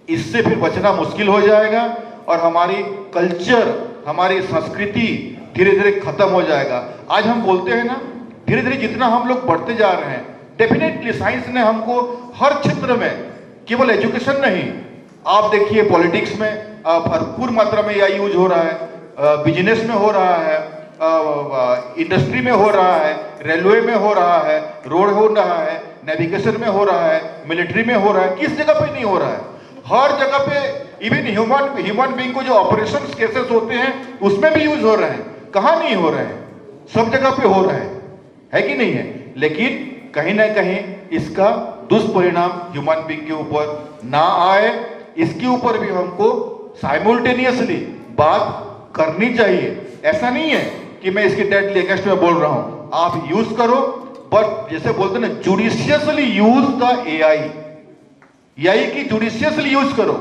इससे फिर बचना मुश्किल हो जाएगा और हमारी कल्चर, हमारी संस्कृति धीरे धीरे खत्म हो जाएगा। आज हम बोलते हैं ना, धीरे धीरे जितना हम लोग बढ़ते जा रहे हैं, डेफिनेटली साइंस ने हमको हर क्षेत्र में, केवल एजुकेशन नहीं, आप देखिए पॉलिटिक्स में भरपूर मात्रा में यह यूज हो रहा है, बिजनेस में हो रहा है, इंडस्ट्री में हो रहा है, रेलवे में हो रहा है, रोड हो रहा है, नेविगेशन में हो रहा है, मिलिट्री में हो रहा है, किस जगह पे नहीं हो रहा है? हर जगह पे। इवन ह्यूमन बीइंग को जो ऑपरेशन केसेस होते हैं उसमें भी यूज हो रहे हैं। कहाँ नहीं हो रहे हैं? सब जगह पे हो रहे हैं, है कि नहीं है? लेकिन कहीं ना कहीं इसका दुष्परिणाम ह्यूमन बीइंग के ऊपर ना आए, इसके ऊपर भी हमको साइमल्टेनियसली बात करनी चाहिए। ऐसा नहीं है कि मैं इसके डायरेक्टली अगेंस्ट में बोल रहा हूं। आप यूज करो, बट जैसे बोलते ना, जुडिशियसली यूज द एआई की जुडिशियसली यूज करो,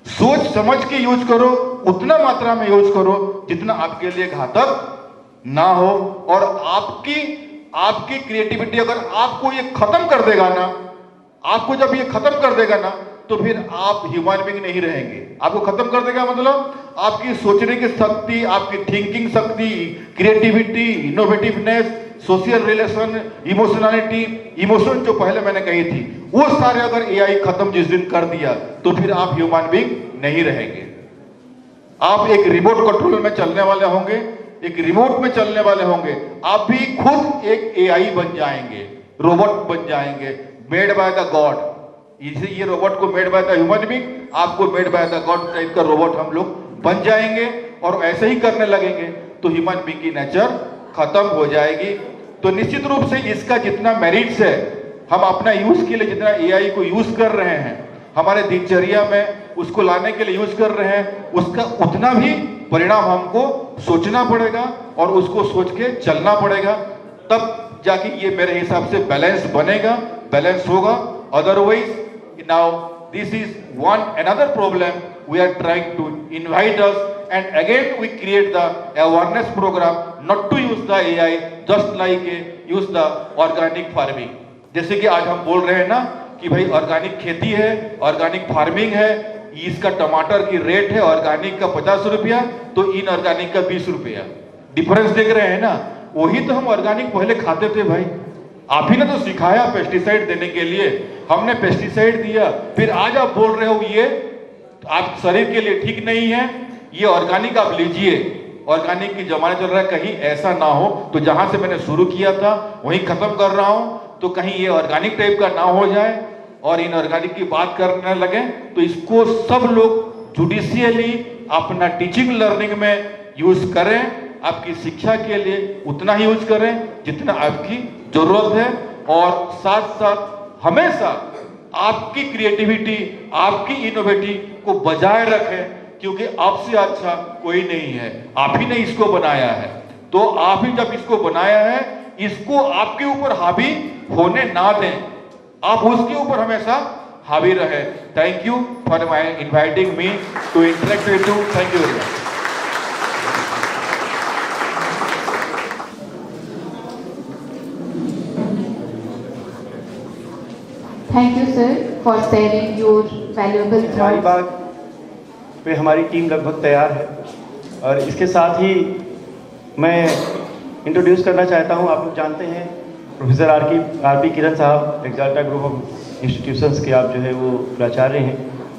सोच समझ के यूज करो, उतना मात्रा में यूज करो जितना आपके लिए घातक ना हो। और आपकी क्रिएटिविटी अगर आपको ये खत्म कर देगा ना, आपको जब ये खत्म कर देगा ना, तो फिर आप ह्यूमन बीइंग नहीं रहेंगे। आपको खत्म कर देगा मतलब आपकी सोचने की शक्ति, आपकी थिंकिंग शक्ति, creativity, innovativeness, social relation, emotionality, emotion जो पहले मैंने कही थी, वो सारे अगर एआई खत्म जिस दिन कर दिया तो फिर आप ह्यूमन बीइंग नहीं रहेंगे। आप एक रिमोट कंट्रोल में चलने वाले होंगे, एक रिमोट में चलने वाले होंगे। आप भी खुद एक एआई बन जाएंगे, रोबोट बन जाएंगे, मेड बाय द गॉड। इसे ये रोबोट को made by the human being, आपको made by the god type का रोबोट हम लोग बन जाएंगे। और ऐसे ही करने लगेंगे तो ह्यूमन बीइंग की नेचर खत्म हो जाएगी। तो निश्चित रूप से इसका जितना मेरिट्स है, हम अपना यूज के लिए जितना एआई को यूज कर रहे हैं, हमारे दिनचर्या में उसको लाने के लिए यूज कर रहे हैं, उसका उतना भी परिणाम हमको सोचना पड़ेगा और उसको सोच के चलना पड़ेगा। तब जाके ये मेरे हिसाब से बैलेंस बनेगा, बैलेंस होगा। Otherwise now this is one another problem we are trying to invite us, and again we create the awareness program not to use the AI, just like use the organic farming। जैसे कि आज हम बोल रहे हैं ना कि भाई ऑर्गेनिक खेती है, ऑर्गेनिक फार्मिंग है, इसका टमाटर की रेट है ऑर्गेनिक का 50 रुपया तो इनऑर्गेनिक का 20 रुपया। डिफरेंस देख रहे हैं ना? वही तो हम ऑर्गेनिक पहले खाते थे भाई। आप ही ने तो सिखाया पेस्टिसाइड देने के लिए, हमने पेस्टिसाइड दिया, फिर आज आप बोल रहे हो ये आप शरीर के लिए ठीक नहीं है, ये ऑर्गेनिक आप लीजिए। ऑर्गेनिक की जमाना चल रहा है, कहीं ऐसा ना हो तो जहां से मैंने शुरू किया था वहीं खत्म कर रहा हूं, तो कहीं ये ऑर्गेनिक टाइप का ना हो जाए और इनऑर्गेनिक की बात करने लगे। तो इसको सब लोग जुडिशियली अपना टीचिंग लर्निंग में यूज करें, आपकी शिक्षा के लिए उतना ही यूज करें जितना आपकी जरूरत है। और साथ साथ हमेशा आपकी क्रिएटिविटी, आपकी इनोवेटिव को बजाय रखें, क्योंकि आपसे अच्छा कोई नहीं है। आप ही ने इसको बनाया है, तो आप ही जब इसको बनाया है, इसको आपके ऊपर हावी होने ना दें, आप उसके ऊपर हमेशा हावी रहे। Thank you for inviting me to interact with you. Thank you very much. Thank you, sir, for sharing your valuable हजारी thoughts. बाग पे हमारी टीम लगभग तैयार है और इसके साथ ही मैं इंट्रोड्यूस करना चाहता हूं। आप लोग जानते हैं प्रोफेसर आर पी किरण साहब एक्साल्टा ग्रुप ऑफ इंस्टीट्यूशंस के आप जो है वो प्राचार्य हैं,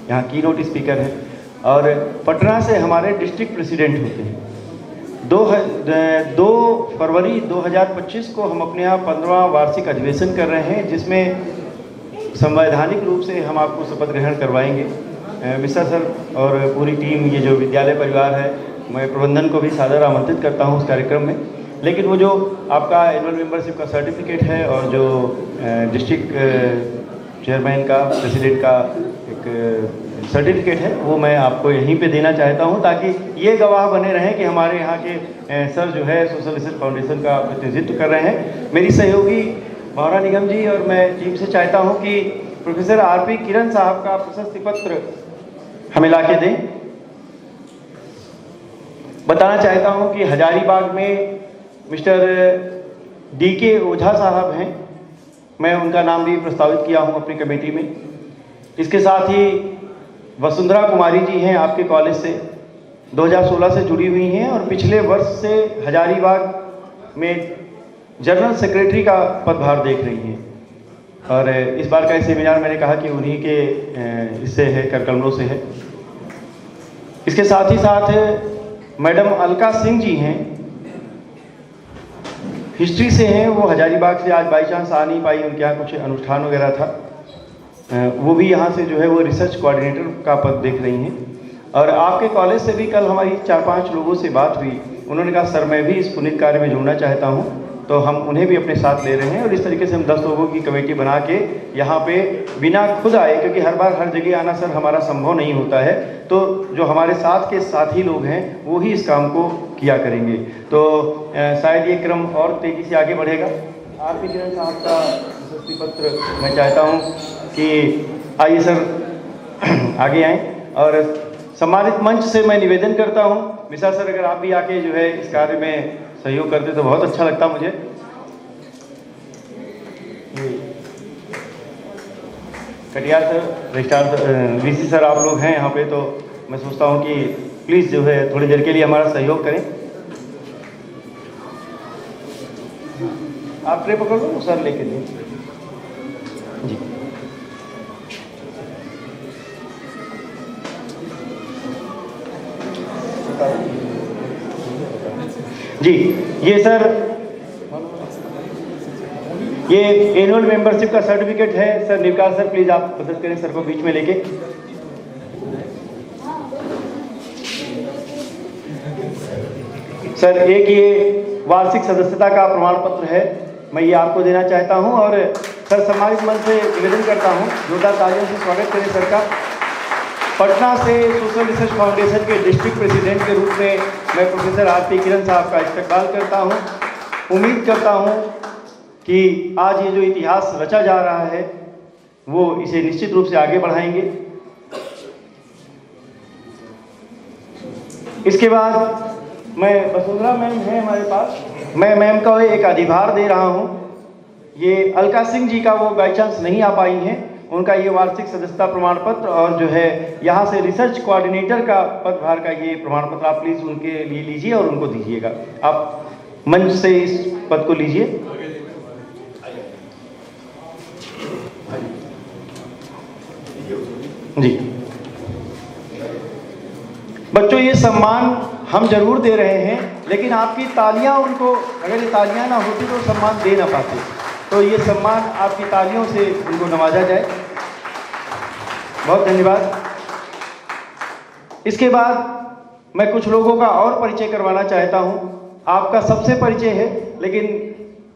यहाँ की नोट स्पीकर हैं और पटना से हमारे डिस्ट्रिक्ट प्रेसिडेंट होते हैं। 2 फरवरी 2025 को हम अपने यहाँ 15वां वार्षिक अधिवेशन कर रहे हैं, जिसमें संवैधानिक रूप से हम आपको शपथ ग्रहण करवाएंगे। मिश्रा सर और पूरी टीम, ये जो विद्यालय परिवार है, मैं प्रबंधन को भी सादर आमंत्रित करता हूं उस कार्यक्रम में। लेकिन वो जो आपका एनुअल मेंबरशिप का सर्टिफिकेट है और जो डिस्ट्रिक्ट चेयरमैन का, प्रेसिडेंट का एक सर्टिफिकेट है, वो मैं आपको यहीं पे देना चाहता हूं, ताकि ये गवाह बने रहें कि हमारे यहाँ के सर जो है सोशल रिसर्च फाउंडेशन का प्रतिनिधित्व कर रहे हैं। मेरी सहयोगी मौरा निगम जी और मैं टीम से चाहता हूं कि प्रोफेसर आर पी किरण साहब का प्रशस्ति पत्र हमें लाके दें। बताना चाहता हूं कि हजारीबाग में मिस्टर DK ओझा साहब हैं, मैं उनका नाम भी प्रस्तावित किया हूं अपनी कमेटी में। इसके साथ ही वसुंधरा कुमारी जी हैं, आपके कॉलेज से 2016 से जुड़ी हुई हैं और पिछले वर्ष से हजारीबाग में जनरल सेक्रेटरी का पदभार देख रही हैं। और इस बार का सेमिनार मैंने कहा कि उन्हीं के इससे है, करकमलों से है। इसके साथ ही साथ मैडम अलका सिंह जी हैं, हिस्ट्री से हैं, वो हजारीबाग से आज बाई चांस आ नहीं पाई, उनके यहाँ कुछ अनुष्ठान वगैरह था। वो भी यहाँ से जो है वो रिसर्च कोऑर्डिनेटर का पद देख रही हैं। और आपके कॉलेज से भी कल हमारी 4-5 लोगों से बात हुई, उन्होंने कहा सर मैं भी इस पुनीत कार्य में जुड़ना चाहता हूँ, तो हम उन्हें भी अपने साथ ले रहे हैं। और इस तरीके से हम 10 लोगों की कमेटी बना के यहाँ पे बिना खुद आए, क्योंकि हर बार हर जगह आना सर हमारा संभव नहीं होता है, तो जो हमारे साथ के साथी लोग हैं वो ही इस काम को किया करेंगे। तो शायद ये क्रम और तेज़ी से आगे बढ़ेगा। आरपी किरण साहब का प्रशस्ति पत्र मैं चाहता हूँ कि आइए सर आगे आएँ। और सम्मानित मंच से मैं निवेदन करता हूँ, मिश्रा सर अगर आप भी आके जो है इस कार्य में सहयोग करते तो बहुत अच्छा लगता मुझे। Katiyar sir, registrar VC sir, आप लोग हैं यहाँ पे, तो मैं सोचता हूँ कि प्लीज़ जो है थोड़ी देर के लिए हमारा सहयोग करें। आप ट्रे पकड़ लो सर, लेके दें जी। जी ये सर, ये एनुअल मेंबरशिप का सर्टिफिकेट है सर। निकाल सर प्लीज आप मदद करें सर को बीच में लेके। सर एक ये वार्षिक सदस्यता का प्रमाण पत्र है, मैं ये आपको देना चाहता हूं। और सर सम्मानित मंच से निवेदन करता हूं, जोरदार तालियों से स्वागत करें सर का। पटना से सोशल रिसर्च फाउंडेशन के डिस्ट्रिक्ट प्रेसिडेंट के रूप में मैं प्रोफेसर आरपी किरण साहब का इस्तकबाल करता हूं। उम्मीद करता हूं कि आज ये जो इतिहास रचा जा रहा है वो इसे निश्चित रूप से आगे बढ़ाएंगे। इसके बाद मैं वसुंधरा मैम है हमारे पास, मैं मैम का एक अधिभार दे रहा हूं। ये अलका सिंह जी का वो बाई चांस नहीं आ पाई हैं, उनका ये वार्षिक सदस्यता प्रमाण पत्र और जो है यहाँ से रिसर्च कोऑर्डिनेटर का पदभार का ये प्रमाण पत्र आप प्लीज़ उनके लिए लीजिए और उनको दीजिएगा। आप मंच से इस पद को लीजिए। जी बच्चों, ये सम्मान हम जरूर दे रहे हैं, लेकिन आपकी तालियां उनको, अगर ये तालियां ना होती तो सम्मान दे ना पाते, तो ये सम्मान आपकी तालियों से उनको नवाजा जाए। बहुत धन्यवाद। इसके बाद मैं कुछ लोगों का और परिचय करवाना चाहता हूं। आपका सबसे परिचय है, लेकिन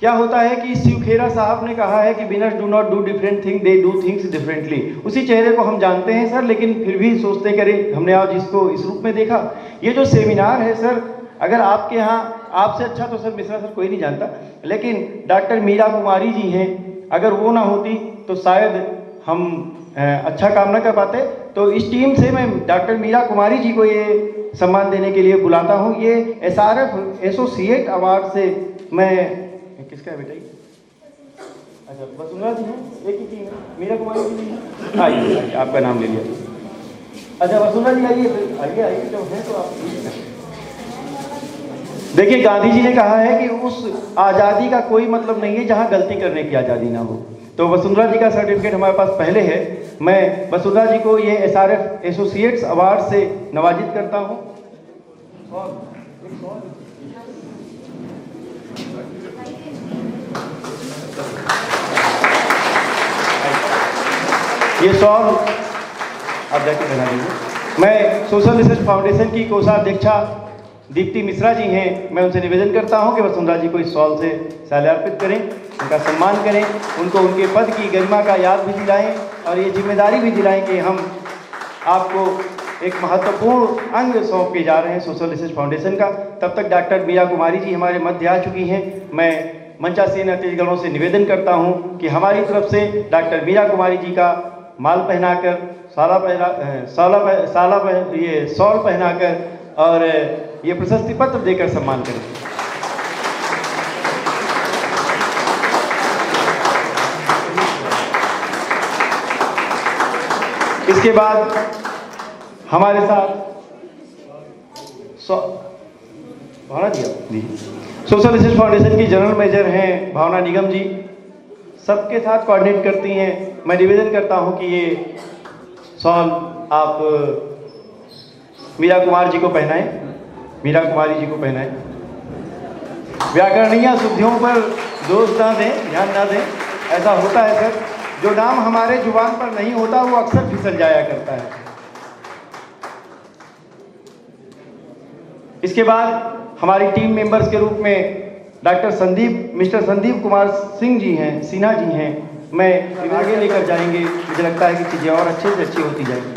क्या होता है कि शिव खेरा साहब ने कहा है कि winners do not do different thing, they do things differently. उसी चेहरे को हम जानते हैं सर, लेकिन फिर भी सोचते करें हमने आज इसको इस रूप में देखा। ये जो सेमिनार है सर, अगर आपके यहाँ, आपसे अच्छा तो सर मिश्रा सर कोई नहीं जानता, लेकिन डॉक्टर मीरा कुमारी जी हैं, अगर वो ना होती तो शायद हम अच्छा काम ना कर पाते। तो इस टीम से मैं डॉक्टर मीरा कुमारी जी को ये सम्मान देने के लिए बुलाता हूँ। ये SRF एसोसिएट अवार्ड से मैं, किसका है बेटा? अच्छा वसुंधरा जी हैं, एक ही टीम है, मीरा कुमारी जी हैं। आइए आपका नाम ले लिया। अच्छा वसुंधरा जी आइए आइए आइए, जो है तो आप देखिए, गांधी जी ने कहा है कि उस आज़ादी का कोई मतलब नहीं है जहां गलती करने की आज़ादी ना हो। तो वसुंधरा जी का सर्टिफिकेट हमारे पास पहले है। मैं वसुंधरा जी को ये SRF एसोसिएट्स अवार्ड से नवाजित करता हूं। ये सॉल आप जाके बना दीजिए। मैं सोशल रिसर्च फाउंडेशन की कोषाध्यक्षा दीप्ति मिश्रा जी हैं, मैं उनसे निवेदन करता हूं कि वसुंधरा जी को इस सॉल से शाल्यार्पित करें, उनका सम्मान करें, उनको उनके पद की गरिमा का याद भी दिलाएं और ये जिम्मेदारी भी दिलाएं कि हम आपको एक महत्वपूर्ण अंग सौंप के जा रहे हैं सोशल रिसर्च फाउंडेशन का। तब तक डॉक्टर मीरा कुमारी जी हमारे मध्य आ चुकी हैं। मैं मंचासीन अतिथिगणों से निवेदन करता हूं कि हमारी तरफ से डॉक्टर मीरा कुमारी जी का माल पहनाकर, ये शॉल पहनाकर और ये प्रशस्ति पत्र देकर सम्मान करें। इसके बाद हमारे साथ भावना जी सोशल रिसर्च फाउंडेशन की जनरल मैनेजर हैं भावना निगम जी, सबके साथ कोऑर्डिनेट करती हैं। मैं निवेदन करता हूं कि ये शॉल आप मीरा कुमार जी को पहनाएं, मीरा कुमारी जी को पहनाएं। व्याकरणीय शुद्धियों पर दोष ना दें, ध्यान ना दें। ऐसा होता है सर, जो नाम हमारे जुबान पर नहीं होता वो अक्सर फिसल जाया करता है। इसके बाद हमारी टीम मेंबर्स के रूप में मिस्टर संदीप कुमार सिंह जी हैं, सिन्हा जी हैं, मैं आगे लेकर जाएंगे। मुझे लगता है कि चीज़ें और अच्छे से अच्छी होती जाएंगी।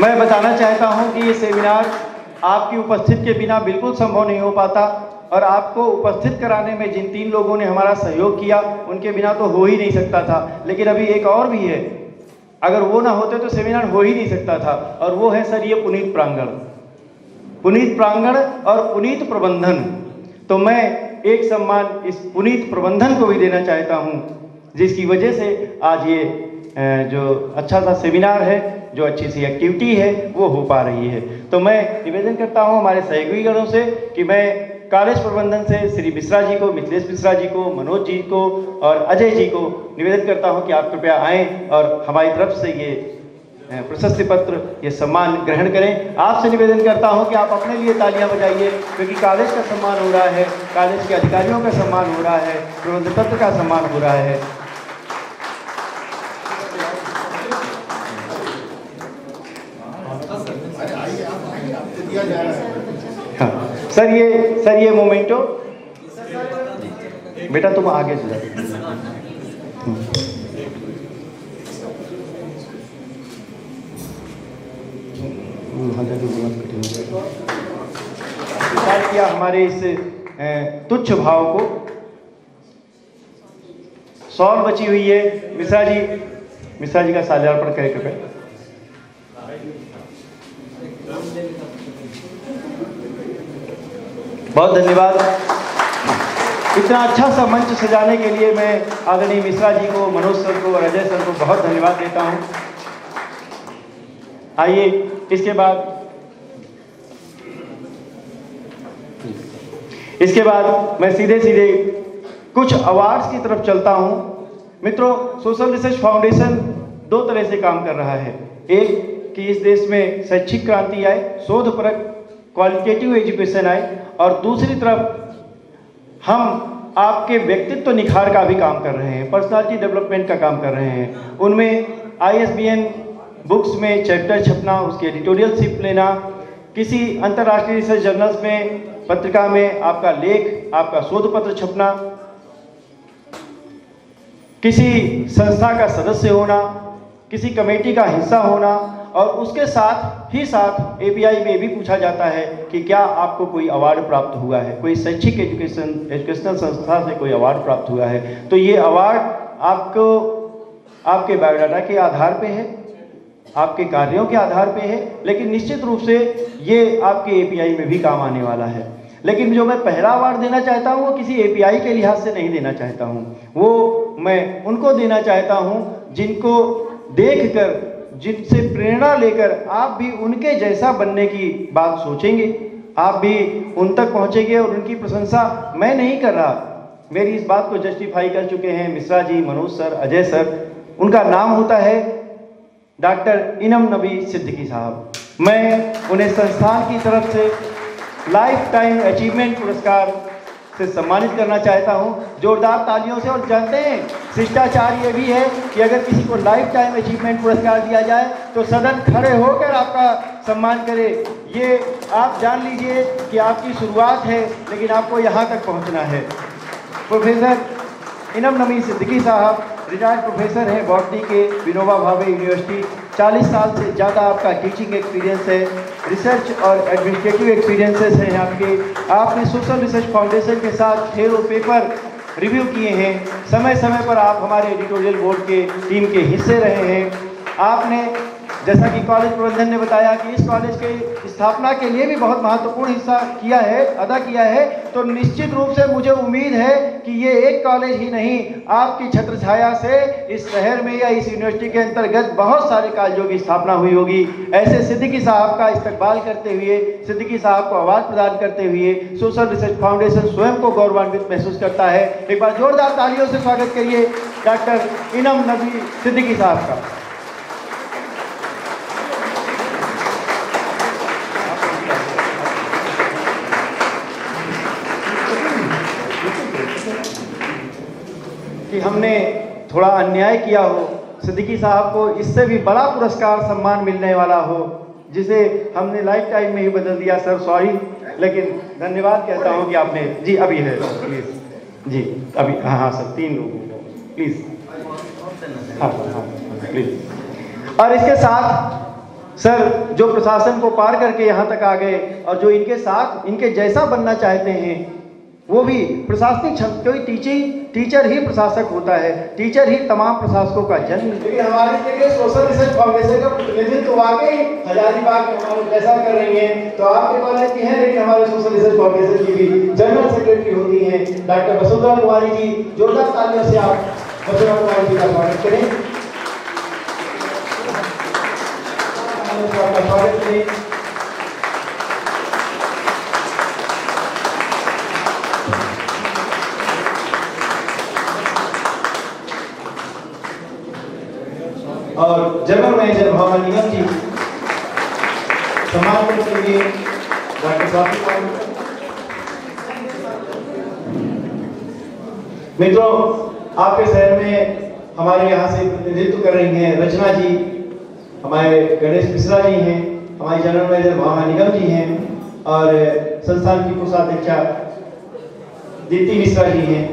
मैं बताना चाहता हूं कि ये सेमिनार आपकी उपस्थिति के बिना बिल्कुल संभव नहीं हो पाता, और आपको उपस्थित कराने में जिन 3 लोगों ने हमारा सहयोग किया उनके बिना तो हो ही नहीं सकता था। लेकिन अभी एक और भी है, अगर वो ना होते तो सेमिनार हो ही नहीं सकता था, और वो है सर ये पुनीत प्रांगण और पुनीत प्रबंधन। तो मैं एक सम्मान इस पुनीत प्रबंधन को भी देना चाहता हूं, जिसकी वजह से आज ये जो अच्छा सा सेमिनार है, जो अच्छी सी एक्टिविटी है वो हो पा रही है। तो मैं निवेदन करता हूं हमारे सहयोगीगणों से कि मैं कॉलेज प्रबंधन से श्री मिश्रा जी को, मिथिलेश मिश्रा जी को, मनोज जी को और अजय जी को निवेदन करता हूं कि आप कृपया आएँ और हमारी तरफ से ये प्रशस्ति पत्र, ये सम्मान ग्रहण करें। आपसे निवेदन करता हूं कि आप अपने लिए तालियां बजाइए, क्योंकि कॉलेज का सम्मान हो रहा है, कॉलेज के अधिकारियों का सम्मान हो रहा है, प्रबंध पत्र का सम्मान हो रहा है। हाँ सर ये मोमेंटो बेटा तुम आगे से किया हमारे इस तुच्छ भाव को। सॉल बची हुई है, मिश्रा जी का साल्यार्पण करें कृपया। बहुत धन्यवाद। इतना अच्छा सा मंच सजाने के लिए मैं आदरणीय मिश्रा जी को, मनोज सर को और अजय सर को बहुत धन्यवाद देता हूं। आइए इसके बाद मैं सीधे कुछ अवार्ड्स की तरफ चलता हूं। मित्रों, सोशल रिसर्च फाउंडेशन 2 तरह से काम कर रहा है। एक कि इस देश में शैक्षिक क्रांति आए, शोधपरक क्वालिटेटिव एजुकेशन आए, और दूसरी तरफ हम आपके व्यक्तित्व निखार का भी काम कर रहे हैं, पर्सनालिटी डेवलपमेंट का काम कर रहे हैं। उनमें ISBN बुक्स में चैप्टर छपना, उसकी एडिटोरियलशिप लेना, किसी अंतर्राष्ट्रीय रिसर्च जर्नल्स में, पत्रिका में आपका लेख, आपका शोध पत्र छपना, किसी संस्था का सदस्य होना, किसी कमेटी का हिस्सा होना, और उसके साथ API में भी पूछा जाता है कि क्या आपको कोई अवार्ड प्राप्त हुआ है, कोई शैक्षिक एजुकेशनल संस्था से कोई अवार्ड प्राप्त हुआ है। तो ये अवार्ड आपको आपके बायोडाटा के आधार पे है, आपके कार्यों के आधार पे है, लेकिन निश्चित रूप से ये आपके API में भी काम आने वाला है। लेकिन जो मैं पहला अवार्ड देना चाहता हूँ वो किसी API के लिहाज से नहीं देना चाहता हूँ, वो मैं उनको देना चाहता हूँ जिनको देखकर, जिनसे प्रेरणा लेकर आप भी उनके जैसा बनने की बात सोचेंगे, आप भी उन तक पहुँचेंगे। और उनकी प्रशंसा मैं नहीं कर रहा, मेरी इस बात को जस्टिफाई कर चुके हैं मिश्रा जी, मनोज सर, अजय सर। उनका नाम होता है डॉक्टर इनम नबी सिद्दीकी साहब। मैं उन्हें संस्थान की तरफ से लाइफ टाइम अचीवमेंट पुरस्कार से सम्मानित करना चाहता हूं, जोरदार तालियों से। और जानते हैं शिष्टाचार ये भी है कि अगर किसी को लाइफ टाइम अचीवमेंट पुरस्कार दिया जाए तो सदन खड़े होकर आपका सम्मान करे। ये आप जान लीजिए कि आपकी शुरुआत है, लेकिन आपको यहाँ तक पहुँचना है। प्रोफेसर इनम नबी सिद्दीकी साहब रिटायर्ड प्रोफेसर हैं बॉटनी के विनोबा भावे यूनिवर्सिटी। 40 साल से ज़्यादा आपका टीचिंग एक्सपीरियंस है, रिसर्च और एडमिनिस्ट्रेटिव एक्सपीरियंसेस हैं आपके। आपने सोशल रिसर्च फाउंडेशन के साथ 6 पेपर रिव्यू किए हैं। समय समय पर आप हमारे एडिटोरियल बोर्ड के टीम के हिस्से रहे हैं। आपने जैसा कि कॉलेज प्रबंधन ने बताया कि इस कॉलेज के स्थापना के लिए भी बहुत महत्वपूर्ण हिस्सा अदा किया है, तो निश्चित रूप से मुझे उम्मीद है कि ये एक कॉलेज ही नहीं, आपकी छत्र छाया से इस शहर में या इस यूनिवर्सिटी के अंतर्गत बहुत सारे कॉलेजों की स्थापना हुई होगी। ऐसे सिद्दीकी साहब का इस्तकबाल करते हुए, सिद्दीकी साहब को अवार्ड प्रदान करते हुए सोशल रिसर्च फाउंडेशन स्वयं को गौरवान्वित महसूस करता है। एक बार जोरदार तालियों से स्वागत करिए डॉक्टर इनम नबी सिद्दीकी साहब का। कि हमने थोड़ा अन्याय किया हो, सिद्दीकी साहब को इससे भी बड़ा पुरस्कार सम्मान मिलने वाला हो, जिसे हमने लाइफ टाइम में ही बदल दिया। सर सॉरी, लेकिन धन्यवाद कहता हूं कि आपने जी अभी है प्लीज जी अभी हाँ सर 3 लोगों को प्लीज हाँ प्लीज। और इसके साथ सर जो प्रशासन को पार करके यहाँ तक आ गए और जो इनके साथ इनके जैसा बनना चाहते हैं, वो भी प्रशासनिक कोई टीचर ही प्रशासक होता है, टीचर ही तमाम प्रशासकों का जन्म। लेकिन हमारी जगह सोशल रिसर्च फाउंडेशन का प्रतिनिधित्व वाकई हजारीबाग में हमारे जैसा कर रही हैं, तो आपके कॉलेज की है, लेकिन हमारे सोशल रिसर्च फाउंडेशन की भी जनरल सेक्रेटरी होती हैं डॉक्टर वसुंधरा कुमारी जी। जोरदार तालियों से आप वसुंधरा कुमारी जी का स्वागत करें। स्वागत करें। और जनरल मैनेजर भवन निगम जी सम्मान करते हुए डॉक्टर स्वाति। मित्रों, आपके शहर में हमारे यहाँ से प्रतिनिधित्व कर रही हैं रचना जी, हमारे गणेश मिश्रा जी हैं, हमारी जनरल मैनेजर भवन निगम जी हैं, और संस्थान की कोषाध्यक्षा दीप्ति मिश्रा जी हैं।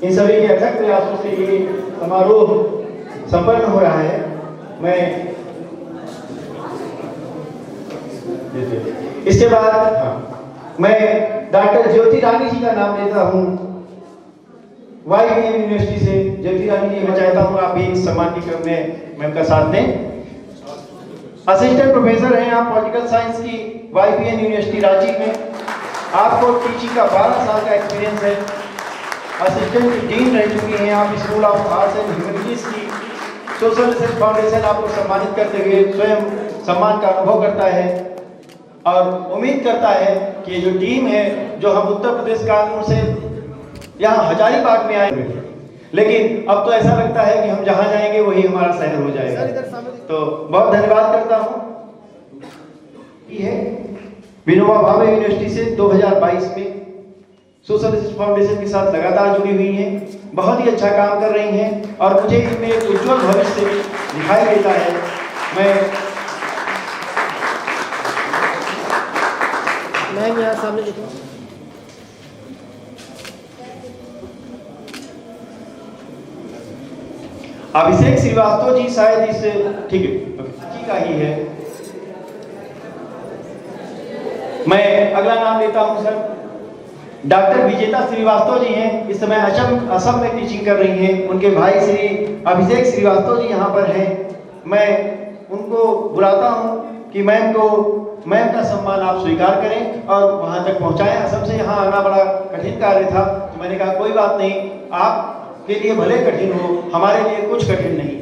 इन सभी के अथक प्रयासों से ये समारोह संपन्न हो रहा है। मैं इसके बाद मैं डॉक्टर ज्योति रानी जी का नाम लेता हूं, YPM यूनिवर्सिटी से। ज्योति रानी जी, मैं चाहता हूं आप भी इस सम्मान की क्रम में मैम का साथ दें। असिस्टेंट प्रोफेसर हैं आप पॉलिटिकल साइंस की YPM यूनिवर्सिटी रांची में। आपको टीचिंग का 12 साल का एक्सपीरियंस है। असिस्टेंट डीन रह चुकी हैं आप school of arts and humanities की। सोशल रिसर्च फाउंडेशन आपको सम्मानित करते हुए स्वयं सम्मान का अनुभव करता है और उम्मीद करता है कि ये जो टीम है, जो हम उत्तर प्रदेश कानून से यहाँ हजारीबाग में आए, लेकिन अब तो ऐसा लगता है कि हम जहाँ जाएंगे वही हमारा शहर हो जाएगा। तो बहुत धन्यवाद करता हूँ। ये विनोबा भावे यूनिवर्सिटी से 2022 में सोशल रिसर्च फाउंडेशन के साथ लगातार जुड़ी हुई हैं, बहुत ही अच्छा काम कर रही हैं और मुझे इनमें एक उज्जवल भविष्य दिखाई देता है। मैं यहाँ सामने देखूँ। अभिषेक श्रीवास्तव जी शायद इस ठीक है का ही है। मैं अगला नाम लेता हूँ सर, डॉक्टर विजेता श्रीवास्तव जी हैं। इस समय असम में टीचिंग कर रही हैं। उनके भाई श्री अभिषेक श्रीवास्तव जी यहाँ पर हैं। मैं उनको बुलाता हूँ कि मैम का सम्मान आप स्वीकार करें और वहाँ तक पहुँचाएं। असम से यहाँ आना बड़ा कठिन कार्य था, तो मैंने कहा कोई बात नहीं, आपके लिए भले कठिन हो, हमारे लिए कुछ कठिन नहीं।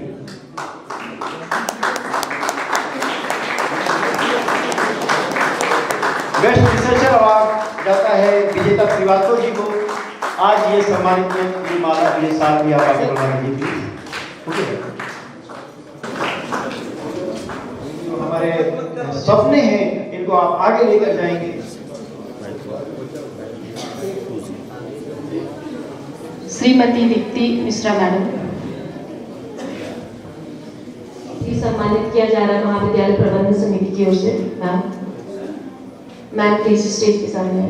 बेस्ट रिसर्चर अवार्ड जाता है विजेता श्रीवास्तव जी को। आज ये सम्मानित ये माला ये साल भी आप आगे बढ़ाएंगे। तो हमारे सपने हैं, इनको आप आगे लेकर जाएंगे। श्रीमती दीप्ति मिश्रा मैडम सम्मानित किया जा रहा है महाविद्यालय प्रबंधन समिति की ओर से। मैम प्लीज स्टेज के सामने।